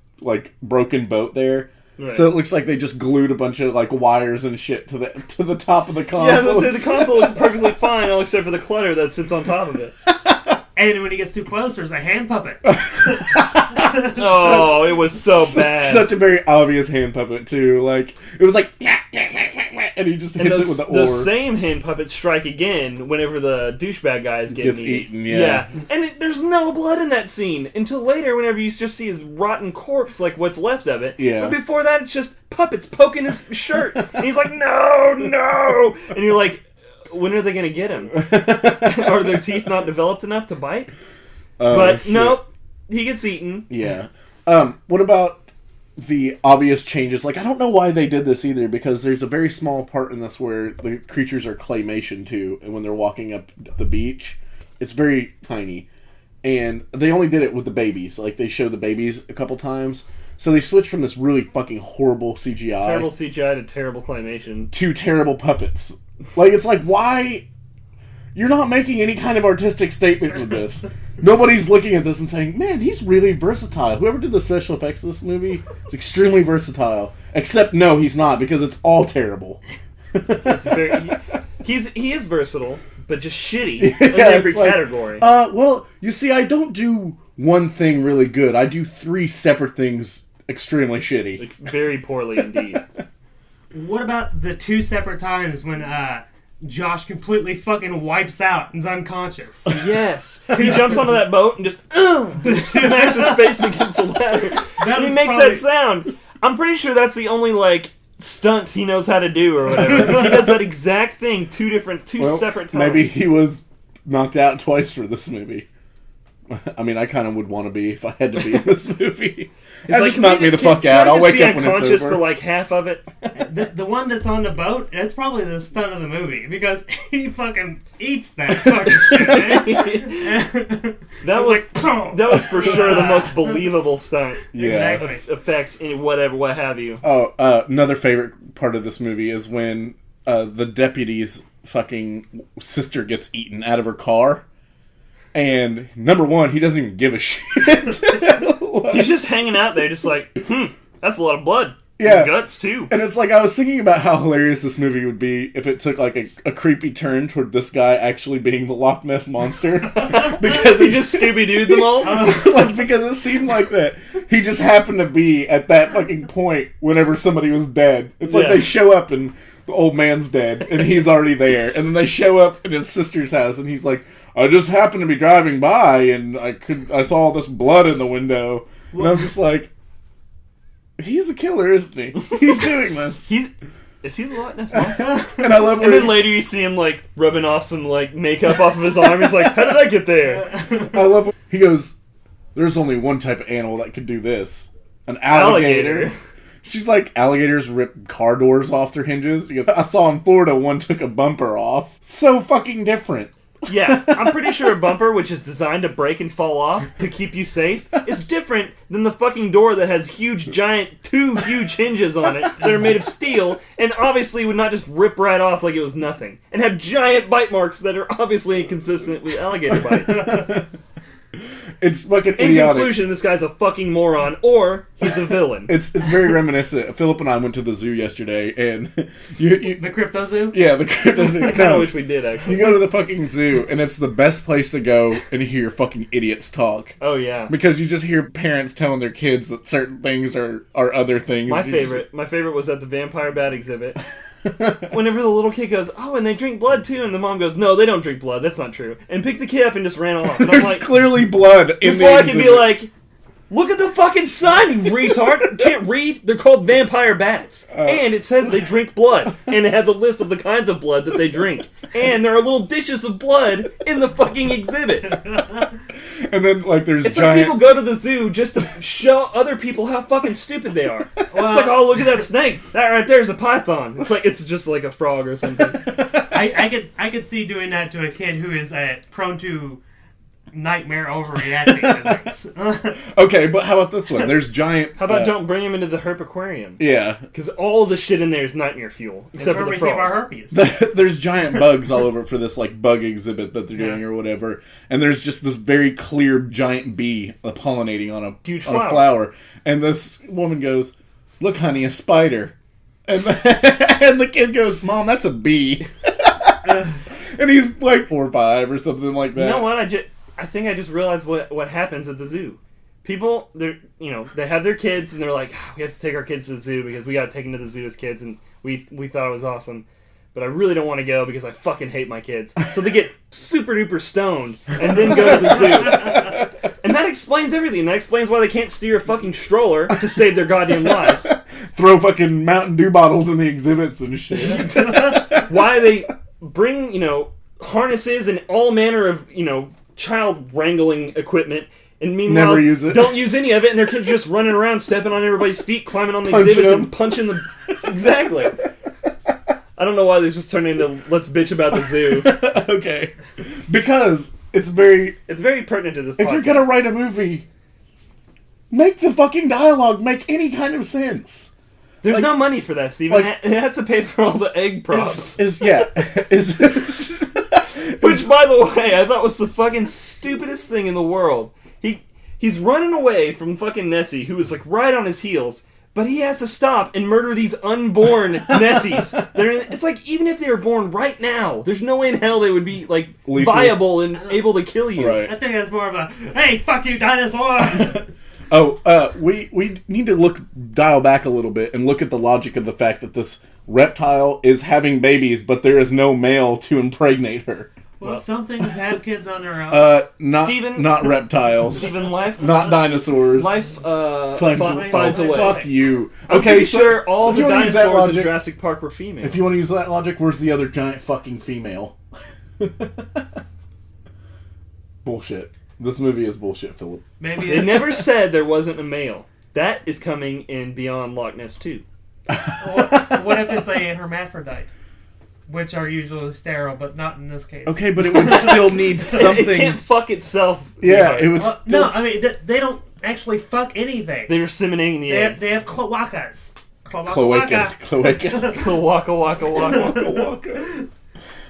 broken boat there. Right. So it looks like they just glued a bunch of, wires and shit to the top of the console. Yeah, I was going to say, the console looks perfectly fine, all except for the clutter that sits on top of it. And when he gets too close, there's a hand puppet. Oh, it was so bad. Such a very obvious hand puppet, too. It was like, and he just hits it with the oar. The same hand puppets strike again whenever the douchebag guy is getting eaten. Yeah. And there's no blood in that scene until later, whenever you just see his rotten corpse, what's left of it. Yeah. But before that, it's just puppets poking his shirt. And he's like, no! And you're like, when are they going to get him? Are their teeth not developed enough to bite? But shit. Nope, he gets eaten. Yeah. What about the obvious changes? I don't know why they did this either, because there's a very small part in this where the creatures are claymation too, and when they're walking up the beach, it's very tiny. And they only did it with the babies. They showed the babies a couple times. So they switched from this really fucking horrible CGI. Terrible CGI to terrible claymation. To terrible puppets. It's why? You're not making any kind of artistic statement with this. Nobody's looking at this and saying, man, he's really versatile. Whoever did the special effects of this movie is extremely versatile. Except, no, he's not, because it's all terrible. He is versatile, but just shitty in every category. Well, you see, I don't do one thing really good. I do 3 separate things extremely shitty. Very poorly indeed. What about the 2 separate times when Josh completely fucking wipes out and's unconscious? Yes. He jumps onto that boat and just smashes his face against the ladder. And he makes that sound. I'm pretty sure that's the only, stunt he knows how to do or whatever. Because he does that exact thing 2 separate times. Maybe he was knocked out twice for this movie. I mean, I kind of would want to be if I had to be in this movie. Just knock me the fuck out. I'll wake up when it's over. For half of it. The one that's on the boat, that's probably the stunt of the movie because he fucking eats that fucking shit. That was for sure the most believable stunt. Yeah. Exactly. Effect in whatever, what have you. Oh, another favorite part of this movie is when the deputies fucking sister gets eaten out of her car. And number one, he doesn't even give a shit. He's just hanging out there, just like, that's a lot of blood. Yeah. Guts, too. And it's like, I was thinking about how hilarious this movie would be if it took, like, a creepy turn toward this guy actually being the Loch Ness Monster. Because he just Scooby-Dooed them all? Like, because it seemed like that he just happened to be at that fucking point whenever somebody was dead. It's like they show up and the old man's dead, and he's already there. And then they show up at his sister's house, and he's like, I just happened to be driving by, and I saw all this blood in the window. And I'm just like, he's the killer, isn't he? He's doing this. Is he the Loch Ness Monster? And I love. And then later you see him like rubbing off some like makeup off of his arm. He's like, "How did I get there?" I love. He goes, "There's only one type of animal that could do this: an alligator." She's like, "Alligators rip car doors off their hinges." He goes, "I saw in Florida one took a bumper off." So fucking different. Yeah, I'm pretty sure a bumper, which is designed to break and fall off to keep you safe, is different than the fucking door that has two huge hinges on it that are made of steel and obviously would not just rip right off like it was nothing. And have giant bite marks that are obviously inconsistent with alligator bites. It's fucking In idiotic. conclusion, this guy's a fucking moron, or he's a villain. It's very reminiscent. Philip and I went to the zoo yesterday, and the crypto zoo? Yeah, the crypto zoo. I kind of wish we did, actually. You go to the fucking zoo, and it's the best place to go and hear fucking idiots talk. Oh, yeah. Because you just hear parents telling their kids that certain things are other things. My favorite was at the vampire bat exhibit. Whenever the little kid goes, "Oh, and they drink blood too," and the mom goes, "No, they don't drink blood. That's not true." And picked the kid up and just ran off. And There's I'm like, clearly blood in before the I exhibit. can be like, "Look at the fucking sign, you retard! You can't read. They're called vampire bats, and it says they drink blood, and it has a list of the kinds of blood that they drink, and there are little dishes of blood in the fucking exhibit." And then, like, there's It's giant... like people go to the zoo just to show other people how fucking stupid they are. It's like, "Oh, look at that snake. That right there is a python." It's like, it's just like a frog or something. I could see doing that to a kid who is prone to nightmare overreacting to things. Okay, but how about this one? There's giant... How about don't bring him into the herp aquarium? Yeah. Because all the shit in there is nightmare fuel. Except for the frogs. There's giant bugs all over for this, like, bug exhibit that they're doing or whatever. And there's just this very clear giant bee pollinating on a huge flower. And this woman goes, "Look, honey, a spider." And the kid goes, "Mom, that's a bee." And he's like 4 or 5 or something like that. You know what? I think I just realized what happens at the zoo. People, they have their kids and they're like, "We have to take our kids to the zoo because we got to take them to the zoo as kids, and we thought it was awesome. But I really don't want to go because I fucking hate my kids." So they get super duper stoned and then go to the zoo. And that explains everything. That explains why they can't steer a fucking stroller to save their goddamn lives. Throw fucking Mountain Dew bottles in the exhibits and shit. Why they bring, harnesses and all manner of, child wrangling equipment, and meanwhile never use it. Don't use any of it, and their kids just running around, stepping on everybody's feet, climbing on the Punching exhibits them. and punching them. Exactly. I don't know why this just turned into let's bitch about the zoo. Okay. Because it's very pertinent to this if podcast. you're gonna write a movie, make the fucking dialogue make any kind of sense. There's no money for that, Steven. It has to pay for all the egg props. Which, by the way, I thought was the fucking stupidest thing in the world. He's running away from fucking Nessie, who is like right on his heels, but he has to stop and murder these unborn Nessies. It's like, even if they were born right now, there's no way in hell they would be like lethal, viable and able to kill you. Right. I think that's more of a, "Hey, fuck you, dinosaur!" We need to dial back a little bit and look at the logic of the fact that this reptile is having babies, but there is no male to impregnate her. Well, some things have kids on their own. Not reptiles. Steven, life, not dinosaurs. Life finds a way. Fuck you. I'm Okay, pretty sure all so the dinosaurs in Jurassic Park were female. If you want to use that logic, where's the other giant fucking female? Bullshit. This movie is bullshit, Philip. Maybe they never said there wasn't a male. That is coming in Beyond Loch Ness 2. What if it's a hermaphrodite? Which are usually sterile, but not in this case. Okay, but it would still need something. It can't fuck itself. Yeah, it would still... No, I mean, they don't actually fuck anything. They're inseminating the eggs. They have cloacas. Cloaca. Cloaca waka waka.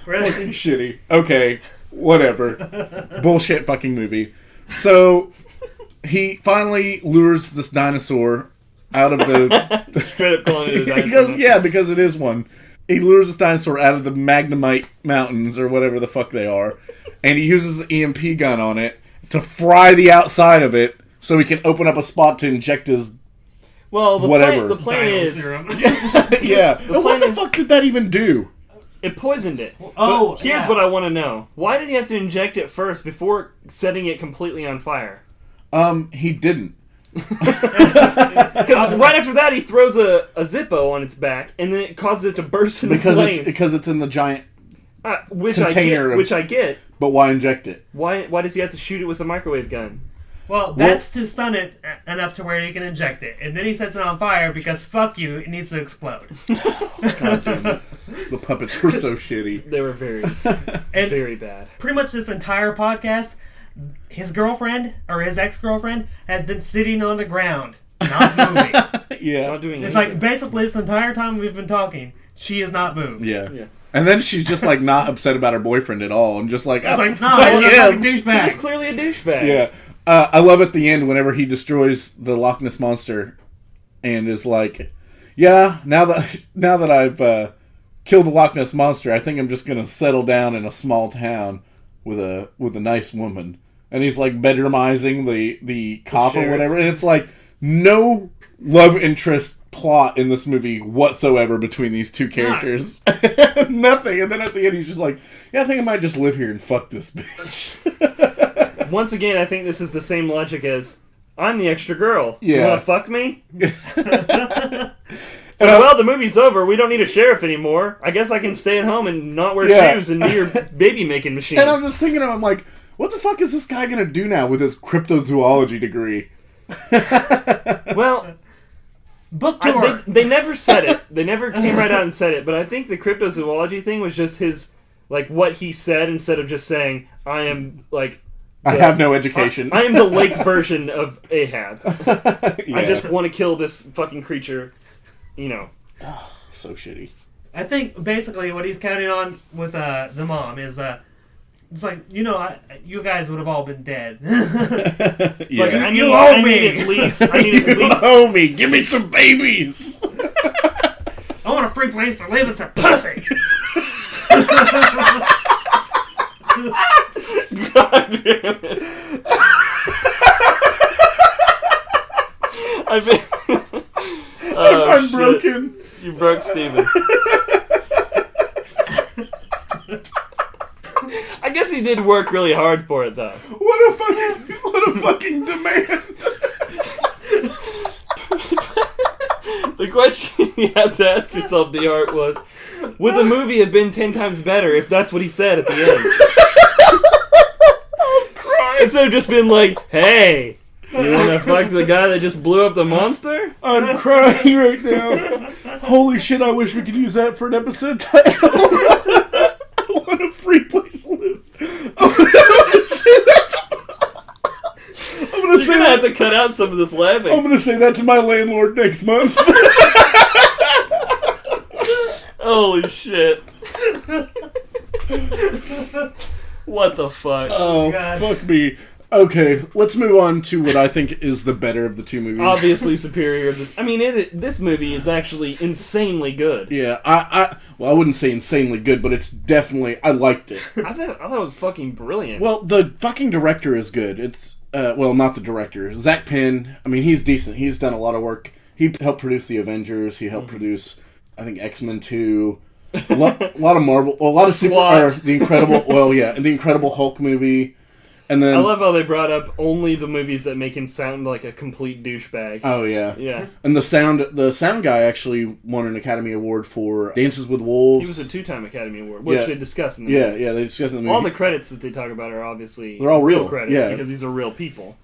Really? Fucking shitty. Okay, whatever. Bullshit fucking movie. So, he finally lures this dinosaur out of the... Straight up calling it a dinosaur. because it is one. He lures this dinosaur out of the Magnemite Mountains, or whatever the fuck they are, and he uses the EMP gun on it to fry the outside of it so he can open up a spot to inject his... Well, the plan Dino is... serum. Yeah. And what the fuck did that even do? It poisoned it. Oh, But here's what I want to know. Why did he have to inject it first before setting it completely on fire? He didn't. Because right after that, he throws a Zippo on its back, and then it causes it to burst into flames. Because it's in the giant container. Which I get. But why inject it? Why does he have to shoot it with a microwave gun? Well, that's to stun it enough to where he can inject it. And then he sets it on fire because, fuck you, it needs to explode. God damn it. The puppets were so shitty. They were very, very bad. Pretty much this entire podcast, his girlfriend, or his ex-girlfriend, has been sitting on the ground, not moving. Yeah. Not doing It's anything. like, basically, this entire time we've been talking, she has not moved. Yeah. Yeah. And then she's just like not upset about her boyfriend at all, and just like, It's like, no, fuck he's a him. fucking He's douchebag. clearly a douchebag. Yeah. I love at the end whenever he destroys the Loch Ness Monster and is like, yeah, now that I've killed the Loch Ness Monster, I think I'm just going to settle down in a small town with a nice woman. And he's like bedroomizing the cop or whatever. And it's like no love interest plot in this movie whatsoever between these two characters. Nothing. And then at the end he's just like, yeah, I think I might just live here and fuck this bitch. Once again, I think this is the same logic as, I'm the extra girl. Yeah. You wanna fuck me? Well, the movie's over. We don't need a sheriff anymore. I guess I can stay at home and not wear shoes and do your baby-making machine. And I'm just thinking, I'm like, what the fuck is this guy going to do now with his cryptozoology degree? Well, Book tour. they never said it. They never came right out and said it. But I think the cryptozoology thing was just his, like, what he said instead of just saying, I am, like... I have no education. I am the lake version of Ahab. Yeah. I just want to kill this fucking creature, you know. So shitty. I think basically what he's counting on with the mom is it's like, you know, you guys would have all been dead. It's like, I You need owe at me. least Oh me, give me some babies. I want a free place to live as a pussy. God damn it. I've been... I'm broken. You broke Steven. I guess he did work really hard for it, though. What a fucking demand. The question you have to ask yourself, Dehart, was, would the movie have been 10 times better if that's what he said at the end? I'm crying. Instead of just being like, hey, you want to fuck the guy that just blew up the monster? I'm crying right now. Holy shit, I wish we could use that for an episode title. I want a free place to live. I'm gonna say that You're gonna have to cut out some of this laughing. I'm gonna say that to my landlord next month. Holy shit. What the fuck? Oh, God. fuck me. Okay, let's move on to what I think is the better of the two movies. Obviously superior. I mean, this movie is actually insanely good. Yeah, I wouldn't say insanely good, but it's definitely, I liked it. I thought it was fucking brilliant. Well, the fucking director is good. It's, well, not the director. Zach Penn, I mean, he's decent. He's done a lot of work. He helped produce The Avengers. He helped produce, I think, X-Men 2. A lot of Marvel, well, a lot of The Incredible, well, yeah, and The Incredible Hulk movie. And then I love how they brought up only the movies that make him sound like a complete douchebag. Oh yeah, Yeah. And the sound guy actually won an Academy Award for Dances with Wolves. He was a 2-time Academy Award, which they discuss in the Yeah, movie. yeah, they discussed in the movie. All the credits that they talk about are obviously They're all real, credits yeah. because these are real people.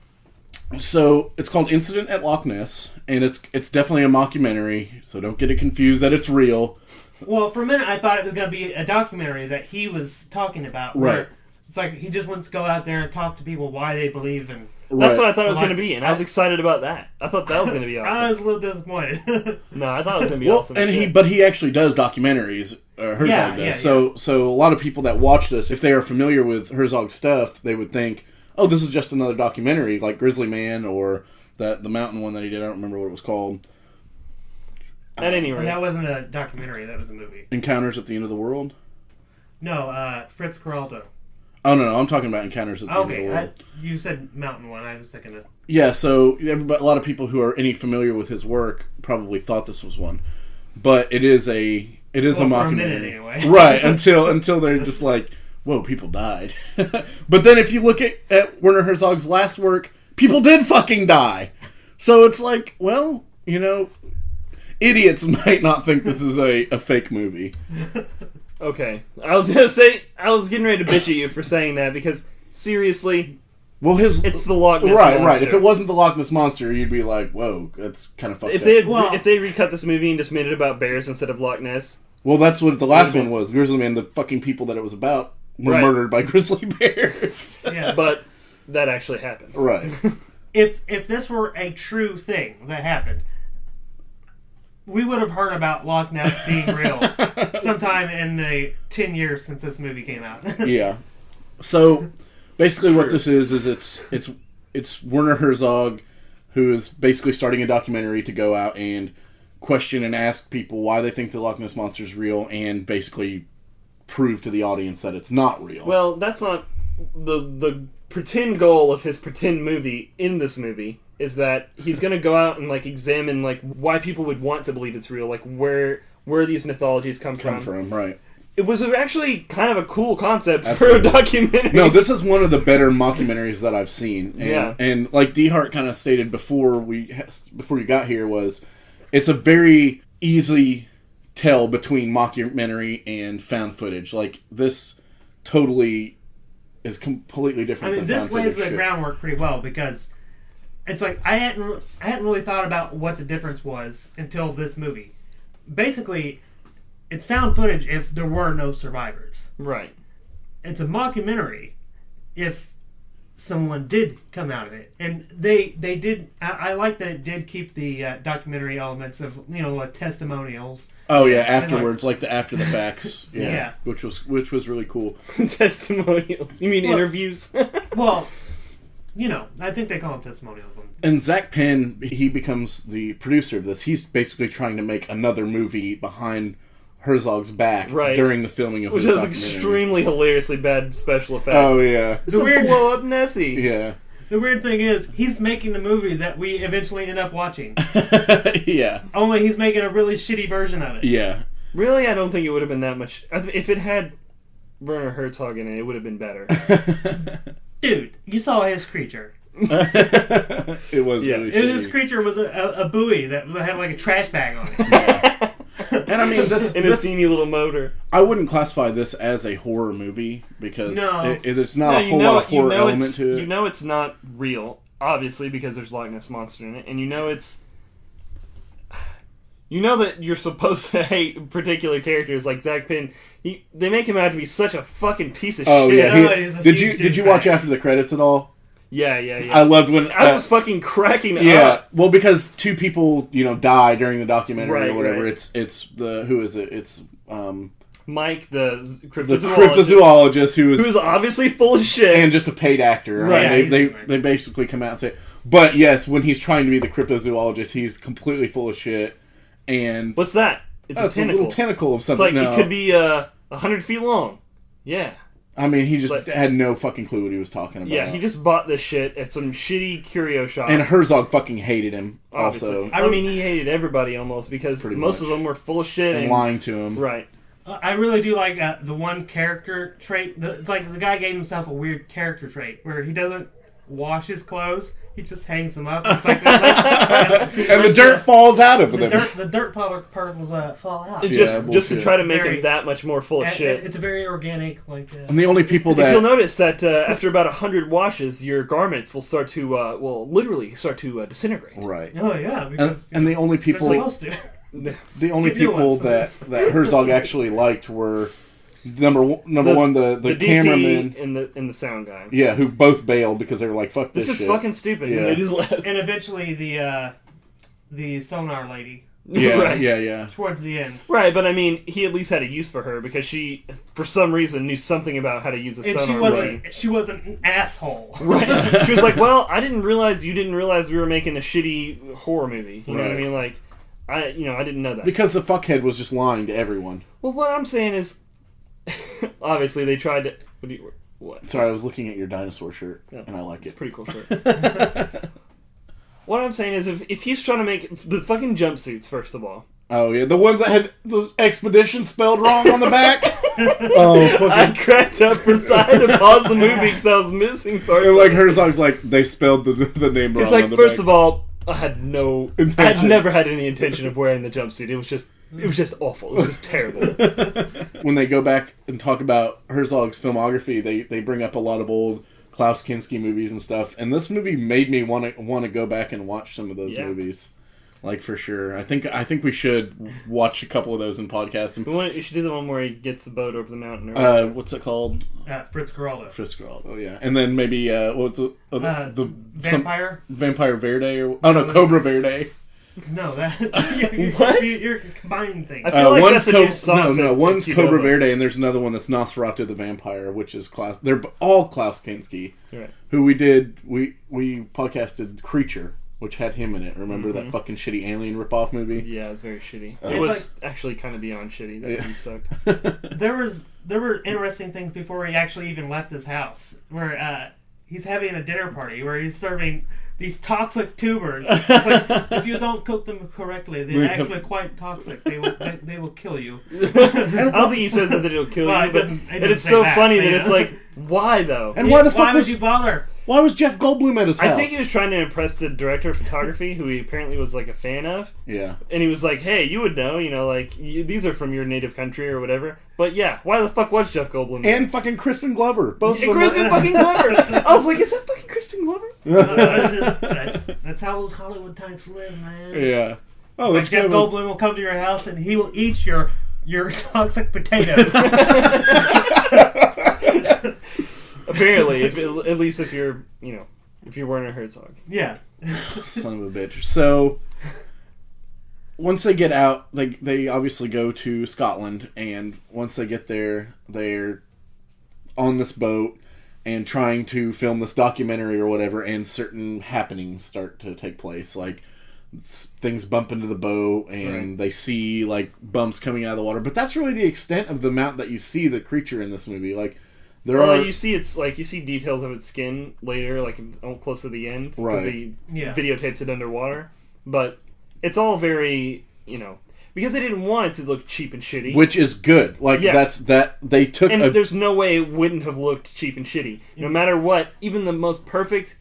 So it's called Incident at Loch Ness, and it's definitely a mockumentary. So don't get it confused that it's real. Well, for a minute I thought it was going to be a documentary that he was talking about. Right. Where It's like he just wants to go out there and talk to people why they believe in. That's what I thought it was going to be, and I was excited about that. I thought that was going to be awesome. I was a little disappointed. No, I thought it was going to be awesome. And he actually does documentaries. Herzog does. So a lot of people that watch this, if they are familiar with Herzog's stuff, they would think, oh, this is just another documentary, like Grizzly Man or the mountain one that he did. I don't remember what it was called. At any rate. And that wasn't a documentary, that was a movie. Encounters at the End of the World? No, Fritz Coraldo. Oh, no, I'm talking about Encounters at the End of the World. You said mountain one, I was thinking of... Yeah, so a lot of people who are any familiar with his work probably thought this was one. But it is a mockumentary. For a minute, anyway. Right, until they're just like, whoa, people died. But then if you look at Werner Herzog's last work, people did fucking die. So it's like, well, idiots might not think this is a fake movie. Okay. I was going to say, I was getting ready to bitch at you for saying that because, seriously, well, it's the Loch Ness Monster. Right. If it wasn't the Loch Ness Monster, you'd be like, whoa, that's kind of fucked up. If they recut this movie and just made it about bears instead of Loch Ness... Well, that's what the last one was. Grizzly Man, the fucking people that it was about were murdered by grizzly bears. Yeah, but that actually happened. Right. If this were a true thing that happened, we would have heard about Loch Ness being real sometime in the 10 years since this movie came out. Yeah. So basically what this is it's Werner Herzog who is basically starting a documentary to go out and question and ask people why they think the Loch Ness Monster is real and basically prove to the audience that it's not real. Well, that's not the pretend goal of his pretend movie in this movie is that he's going to go out and examine why people would want to believe it's real, where these mythologies come from. Right. It was actually kind of a cool concept for a documentary. No, this is one of the better mockumentaries that I've seen. And like Dehart kind of stated before you got here was it's a very easy tell between mockumentary and found footage. This totally is completely different. Than this found lays footage the groundwork pretty well because it's I hadn't really thought about what the difference was until this movie. Basically, it's found footage if there were no survivors. Right. It's a mockumentary if someone did come out of it. And they did... I like that it did keep the documentary elements of, testimonials. Oh, yeah, afterwards, the after the facts. Yeah. Which was really cool. Testimonials. You mean interviews? Well... I think they call them testimonials. And Zach Penn, he becomes the producer of this. He's basically trying to make another movie behind Herzog's back during the filming of his documentary. Which has extremely hilariously bad special effects. Oh, yeah. The weird blow up Nessie. Yeah. The weird thing is, he's making the movie that we eventually end up watching. Yeah. Only he's making a really shitty version of it. Yeah. Really, I don't think it would have been that much. If it had Werner Herzog in it would have been better. Dude, you saw his creature. It was really shitty. His creature was a buoy that had a trash bag on it. Yeah. And I mean, this a teeny little motor. I wouldn't classify this as a horror movie because there's not a whole lot of horror element to it. You know it's not real, obviously, because there's Loch Ness Monster in it, and you know that you're supposed to hate particular characters like Zach Penn. They make him out to be such a fucking piece of shit. Yeah. Did you watch after the credits at all? Yeah. I loved when I was fucking cracking up. Yeah, well, because two people, die during the documentary or whatever. Right. It's who is it? It's Mike, the cryptozoologist, who's obviously full of shit and just a paid actor. Right? They basically come out and say, but yes, when he's trying to be the cryptozoologist, he's completely full of shit. And what's that? It's a tentacle. A little tentacle of something. It could be 100 feet long. Yeah. I mean, he just had no fucking clue what he was talking about. Yeah, he just bought this shit at some shitty curio shop. And Herzog fucking hated him, obviously. also. I mean, he hated everybody almost, because most of them were full of shit. And lying to him. Right. I really do like the one character trait. It's like the guy gave himself a weird character trait, where he doesn't wash his clothes. He just hangs them up. It's and the dirt falls out of them. The dirt particles fall out. Just to try to make him that much more full of shit. It's very organic. And the only people that... If you'll notice that after about 100 washes, your garments will start to, literally start to disintegrate. Right. Oh, yeah. Because, and the only people... They're supposed to. The only people that Herzog actually liked were number one, the DP cameraman and the sound guy. Yeah, who both bailed because they were like, "Fuck this is shit. fucking stupid." Yeah. And they just left. And eventually the sonar lady. Yeah, right. yeah. Towards the end. Right, but I mean, he at least had a use for her because she, for some reason, knew something about how to use a And sonar. she wasn't an asshole. Right. She was like, "Well, I didn't realize you didn't realize we were making a shitty horror movie." You know what I mean? Like, I didn't know that. Because the fuckhead was just lying to everyone. Well, what I'm saying is, obviously they tried to. What? Sorry, I was looking at your dinosaur shirt, and I like It's it. a pretty cool shirt. What I'm saying is, if he's trying to make the fucking jumpsuits, first of all. Oh yeah, the ones that had the expedition spelled wrong on the back. Oh, fucking! I cracked up for I had to pause the movie because I was missing parts. And like Herzog's like they spelled the name wrong. It's like on the first back. of all, I had Intention. never had any intention of wearing the jumpsuit. It was just awful. It was just terrible. When they go back and talk about Herzog's filmography, they bring up a lot of old Klaus Kinski movies and stuff. And this movie made me want to go back and watch some of those movies. Like, for sure. I think we should watch a couple of those in podcasts. You should do the one where he gets the boat over the mountain. What's it called? Fritz Geraldo. Fritz Geraldo, yeah. And then maybe, what's it? The Vampire? Vampire Verde? Cobra Verde. No, that... What? You're combining things. I feel like that's a new sauce. One's Cobra Verde, and there's another one that's Nosferatu the Vampire, which is Klaus... They're all Klaus Kinski. Right. Who we podcasted Creature, which had him in it. Remember that fucking shitty alien ripoff movie? Yeah, it was very shitty. It was actually kind of beyond shitty. That movie sucked. There were interesting things before he actually even left his house, where he's having a dinner party where he's serving these toxic tubers. It's like, if you don't cook them correctly, they're actually quite toxic. They will kill you. I don't think he says that it'll kill you, but it's so funny that it's like, why though? And why would you bother? Why was Jeff Goldblum at his house? I think he was trying to impress the director of photography, who he apparently was like a fan of. Yeah. And he was like, "Hey, you would know, like these are from your native country or whatever." But yeah, why the fuck was Jeff Goldblum? And fucking Crispin Glover, both of them. Crispin fucking Glover. I was like, "Is that fucking Crispin Glover?" That's how those Hollywood types live, man. Yeah. Oh, that's Jeff Goldblum will come to your house and he will eat your toxic potatoes. Apparently, at least if you're Werner Herzog. Yeah. Son of a bitch. So once they get out, they obviously go to Scotland, and once they get there, they're on this boat and trying to film this documentary or whatever, and certain happenings start to take place. Like, things bump into the boat, and they see, like, bumps coming out of the water. But that's really the extent of the amount that you see the creature in this movie. Like, you see details of its skin later, like close to the end, because he videotapes it underwater. But it's all very, because they didn't want it to look cheap and shitty, which is good. Like they took, and there's no way it wouldn't have looked cheap and shitty. No matter what, even the most perfect,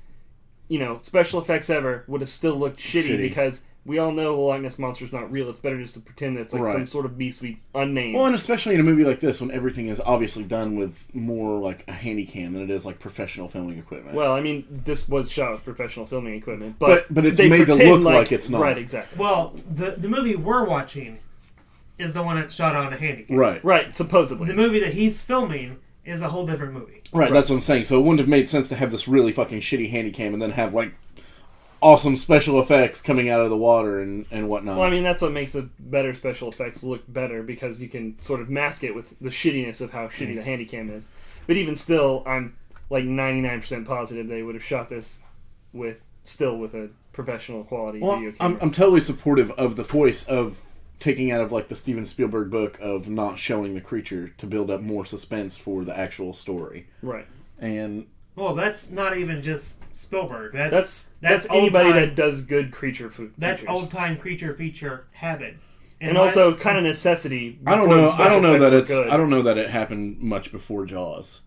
special effects ever would have still looked shitty because we all know the Loch Ness Monster is not real. It's better just to pretend that it's like some sort of beast we unnamed. Well, and especially in a movie like this, when everything is obviously done with more like a handy cam than it is like professional filming equipment. Well, I mean, this was shot with professional filming equipment, but it's made to look like it's not. Right, exactly. Well, the movie we're watching is the one that's shot on a handy cam. Right, supposedly. The movie that he's filming is a whole different movie. Right, that's what I'm saying. So it wouldn't have made sense to have this really fucking shitty handy cam and then have like awesome special effects coming out of the water and whatnot. Well, I mean, that's what makes the better special effects look better, because you can sort of mask it with the shittiness of how shitty the Handycam is. But even still, I'm like 99% positive they would have shot this with a professional quality video camera. I'm totally supportive of the voice of taking out of like the Steven Spielberg book of not showing the creature to build up more suspense for the actual story. Right. And well, that's not even just Spielberg. That's anybody that does good creature features. That's old time creature feature habit, and also kind of necessity. I don't know that it happened much before Jaws,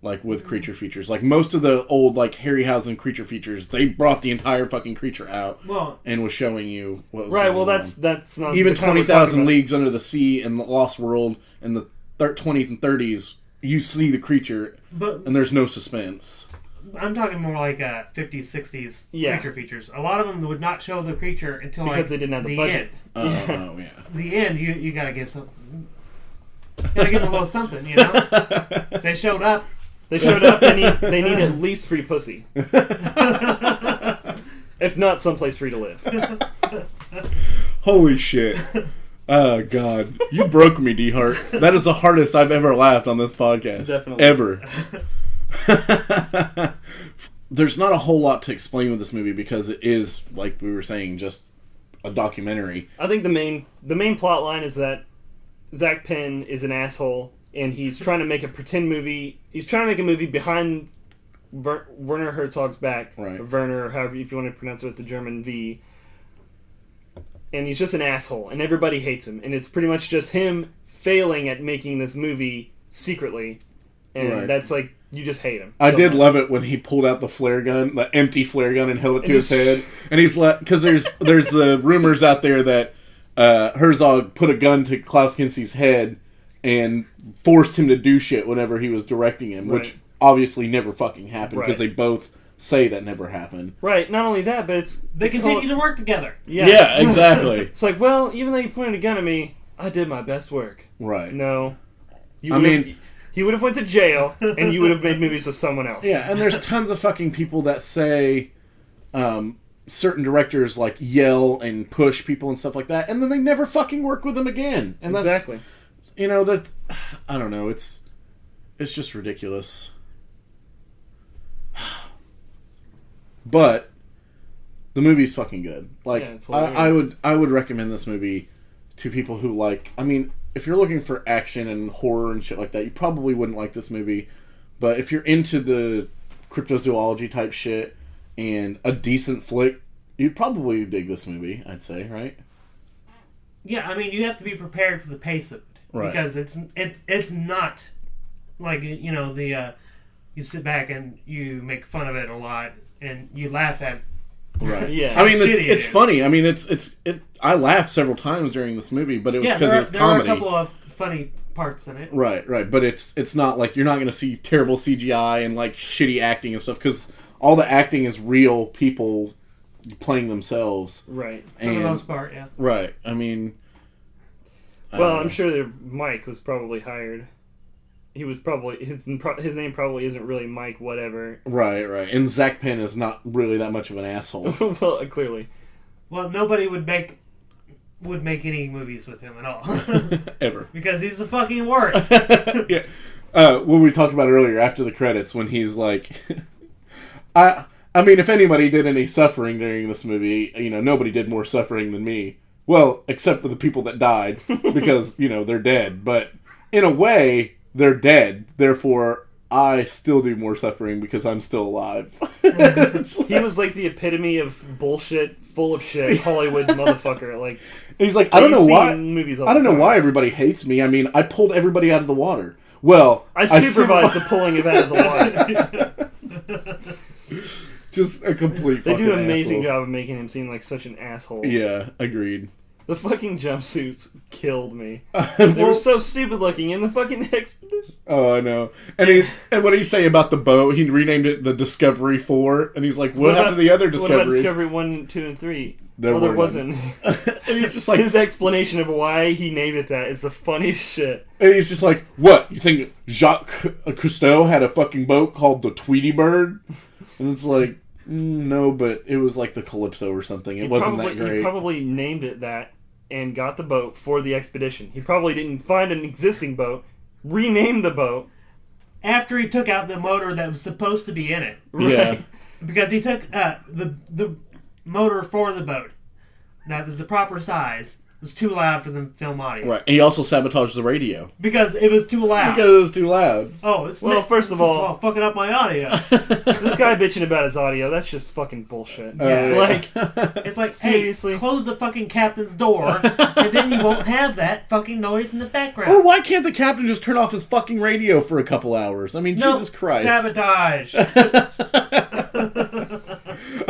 like with creature features. Like most of the old like Harryhausen creature features, they brought the entire fucking creature out and was showing you what was going on. That's not even 20,000 Leagues Under the Sea and the Lost World in the 20s and 30s. You see the creature, and there's no suspense. I'm talking more like 50s, 60s creature features. A lot of them would not show the creature until because they didn't have the budget. End. The end, you got to give some. Gotta give them a little something, you know? They showed up. They showed up. They need at least free pussy. If not, someplace free to live. Holy shit. Oh, God. You broke me, Dehart. That is the hardest I've ever laughed on this podcast. Definitely. Ever. There's not a whole lot to explain with this movie because it is, like we were saying, just a documentary. I think the main plot line is that Zach Penn is an asshole, and he's trying to make a pretend movie. He's trying to make a movie behind Werner Herzog's back. Right. Or Werner, or however if you want to pronounce it with the German V. And he's just an asshole, and everybody hates him. And it's pretty much just him failing at making this movie secretly. And Right. that's like, you just hate him. I so did much. love it when he pulled out the flare gun, the empty flare gun, and held it to his head. And he's like, because there's the rumors out there that Herzog put a gun to Klaus Kinski's head and forced him to do shit whenever he was directing him, Right. which obviously never fucking happened because Right. they both say that never happened. Right, not only that, but They continue to work together. Yeah, exactly. It's like, well, even though you pointed a gun at me, I did my best work. Right. No. He would have went to jail, and you would have made movies with someone else. Yeah, and there's tons of fucking people that say certain directors like yell and push people and stuff like that, and then they never fucking work with them again. And that's, exactly. you know, that I don't know. It's just ridiculous. But the movie's fucking good. Like, Yeah, it's I would recommend this movie to people who like. I mean, if you're looking for action and horror and shit like that, you probably wouldn't like this movie. But if you're into the cryptozoology type shit and a decent flick, you'd probably dig this movie. I'd say, right? Yeah, I mean, you have to be prepared for the pace of it. Right. Because it's not like, you know, you sit back and you make fun of it a lot and you laugh at. Right. Yeah. I mean, Shitty it's it is. funny. I mean, it. I laughed several times during this movie, but it was because it was there comedy. are a couple of funny parts in it. Right. But it's not like you're not going to see terrible CGI and like shitty acting and stuff because all the acting is real people playing themselves. Right. For the most part, yeah. Right. I mean. Well, I'm sure that Mike was probably hired. He was probably his name probably isn't really Mike whatever. Right. And Zach Penn is not really that much of an asshole. Well, clearly. Well, nobody would make any movies with him at all. Ever. Because he's the fucking worst. Yeah. When we talked about earlier after the credits when he's like I mean if anybody did any suffering during this movie, you know, nobody did more suffering than me. Well, except for the people that died because, you know, they're dead, but in a way they're dead. Therefore, I still do more suffering because I'm still alive. He was like the epitome of bullshit, full of shit, Hollywood motherfucker. Like he's like, I don't know why. Movies I don't know why everybody hates me. I mean, I pulled everybody out of the water. Well, I supervised the pulling of out of the water. Just a complete. They fucking do an amazing asshole. job of making him seem like such an asshole. Yeah, agreed. The fucking jumpsuits killed me. They were so stupid looking in the fucking expedition. Oh, I know. And what did he say about the boat? He renamed it the Discovery 4, and he's like, "What happened to the other discoveries?" What about Discovery 1, 2, and 3? There wasn't. And he's just like, his explanation of why he named it that is the funniest shit. and he's just like, "What? You think Jacques Cousteau had a fucking boat called the Tweety Bird?" And it's like, no, but it was like the Calypso or something. It wasn't that great. He probably named it that and got the boat for the expedition. He probably didn't find an existing boat, rename the boat. After he took out the motor that was supposed to be in it. Right? Yeah. Because he took the motor for the boat that was the proper size was too loud for the film audio. Right. And he also sabotaged the radio. Because it was too loud. Because it was too loud. Oh, it's Well, first of all, fucking up my audio. This guy bitching about his audio, that's just fucking bullshit. Yeah. Like, It's like, seriously? hey, close the fucking captain's door, and then you won't have that fucking noise in the background. Or why can't the captain just turn off his fucking radio for a couple hours? I mean, No, Jesus Christ. sabotage. I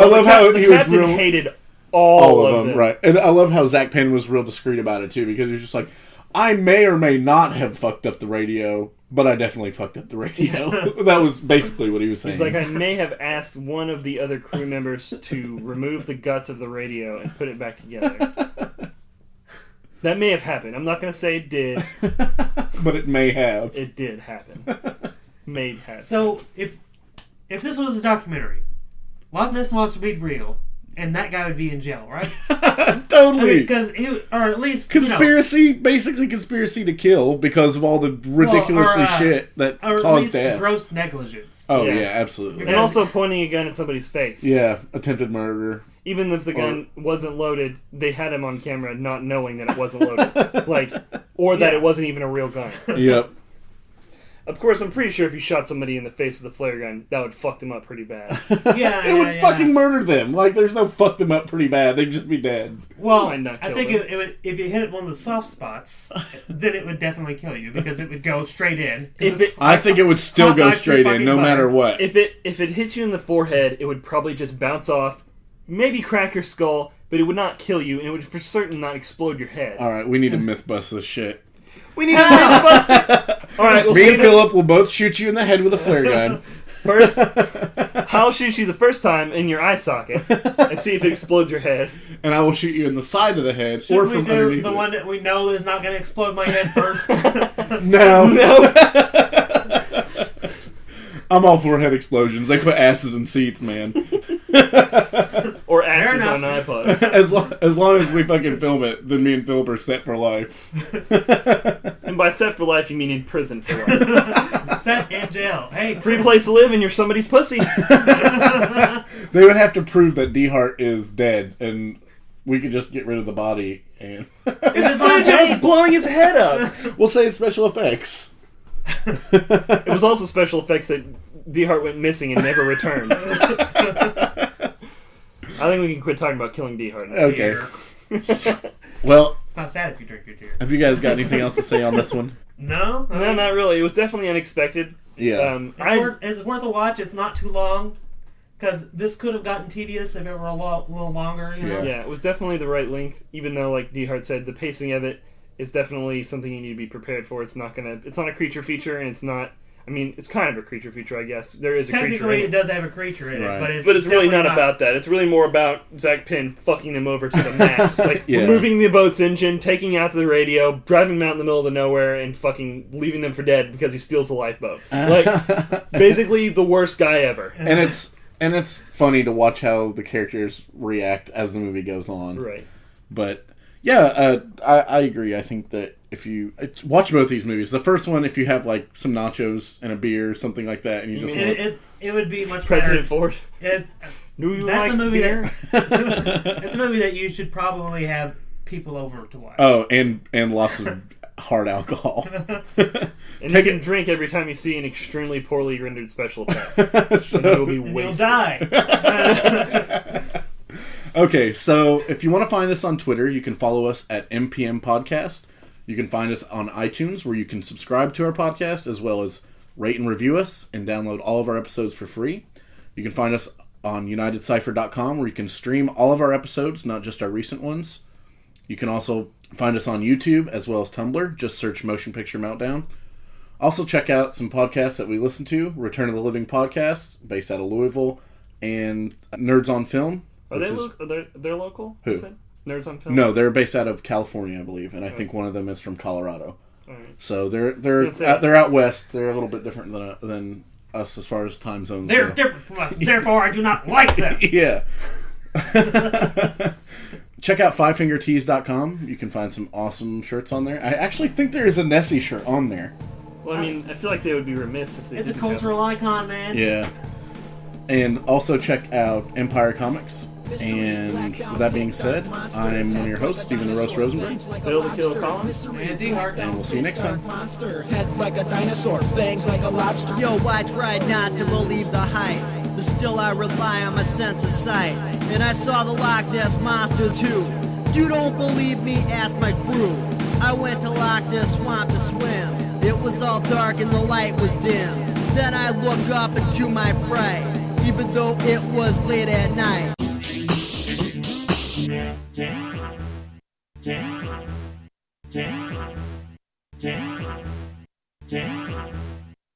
love how he the was captain real... hated all of them. Right. And I love how Zach Penn was real discreet about it, too, because he was just like, I may or may not have fucked up the radio, but I definitely fucked up the radio. That was basically what he was saying. He's like, I may have asked one of the other crew members to remove the guts of the radio and put it back together. That may have happened. I'm not going to say it did. But it may have. It did happen. May have. So if this was a documentary, Loch Ness Monster would be real, and that guy would be in jail, right? Totally. Because or at least conspiracy, basically conspiracy to kill because of all the ridiculously shit that or caused at least death. Gross negligence. Oh yeah, absolutely. And also pointing a gun at somebody's face. Yeah, attempted murder. Even if the gun wasn't loaded, they had him on camera not knowing that it wasn't loaded. Or that it wasn't even a real gun. Yep. Of course, I'm pretty sure if you shot somebody in the face with a flare gun, that would fuck them up pretty bad. It would fucking murder them. Like, there's no fuck them up pretty bad. They'd just be dead. Well, I think it would, if you hit it one of the soft spots, then it would definitely kill you because it would go straight in. I think it would still go straight in, no matter what. If it hit you in the forehead, it would probably just bounce off, maybe crack your skull, but it would not kill you, and it would for certain not explode your head. All right, we need to myth bust this shit. We need to myth bust it. All right, me and Philip will both shoot you in the head with a flare gun. First, I'll shoot you the first time in your eye socket and see if it explodes your head. And I will shoot you in the side of the head Should or we from do underneath the one that we know is not going to explode my head first? No. I'm all for head explosions. They put asses in seats, man. Or asses on iPods. As long as we fucking film it, then me and Philip are set for life. And by set for life, you mean in prison for life. Set in jail. Hey, free place to live and you're somebody's pussy. They would have to prove that Dehart is dead, and we could just get rid of the body. And it's not just blowing his head up. We'll say it's special effects. It was also special effects that Dehart went missing and never returned. I think we can quit talking about killing Dehart. Okay. Well, it's not sad if you drink your tears. Have you guys got anything else to say on this one? No, not really. It was definitely unexpected. Yeah. It's worth a watch. It's not too long. Because this could have gotten tedious if it were a little longer. You know? Yeah, it was definitely the right length. Even though, like Dehart said, the pacing of it is definitely something you need to be prepared for. It's not a creature feature, and it's not. I mean, it's kind of a creature feature, I guess. There is a creature in it. Technically, it does have a creature in it, but it's really not about that. It's really more about Zach Penn fucking them over to the max. Like, removing the boat's engine, taking out the radio, driving them out in the middle of the nowhere, and fucking leaving them for dead because he steals the lifeboat. Like, basically the worst guy ever. And it's funny to watch how the characters react as the movie goes on. Right. But, yeah, I agree. I think that if you watch both these movies, the first one, if you have like some nachos and a beer or something like that, and you just it would be much President better. Ford. That's like a movie beer? It's a movie that you should probably have people over to watch. Oh, and lots of hard alcohol. And you can drink every time you see an extremely poorly rendered special effect. So you'll be wasted. You'll die. Okay, so if you want to find us on Twitter, you can follow us at MPM Podcast. You can find us on iTunes, where you can subscribe to our podcast, as well as rate and review us, and download all of our episodes for free. You can find us on Unitedcypher.com, where you can stream all of our episodes, not just our recent ones. You can also find us on YouTube, as well as Tumblr. Just search Motion Picture Meltdown. Also check out some podcasts that we listen to. Return of the Living Podcast, based out of Louisville, and Nerds on Film. Are they local? Who? Nerds on Film? No, they're based out of California, I believe, and I think one of them is from Colorado. All right. So they're out west. They're a little bit different than us as far as time zones. They're different from us. Therefore, I do not like them. Yeah. Check out fivefingertees.com. You can find some awesome shirts on there. I actually think there is a Nessie shirt on there. Well, I mean, I feel like they would be remiss if they It's a didn't cultural icon, man. Yeah. And also check out Empire Comics. And with that being said, I'm one of your hosts, Stephen the Roast Rosenberg. Bill the Kill Collins. And Dehart. And we'll see you next time. Monster, head like a dinosaur, fangs like a lobster. Yo, I tried not to believe the hype, but still I rely on my sense of sight. And I saw the Loch Ness Monster too. You don't believe me? Ask my crew. I went to Loch Ness Swamp to swim. It was all dark and the light was dim. Then I look up into my fright, even though it was late at night. Yeah.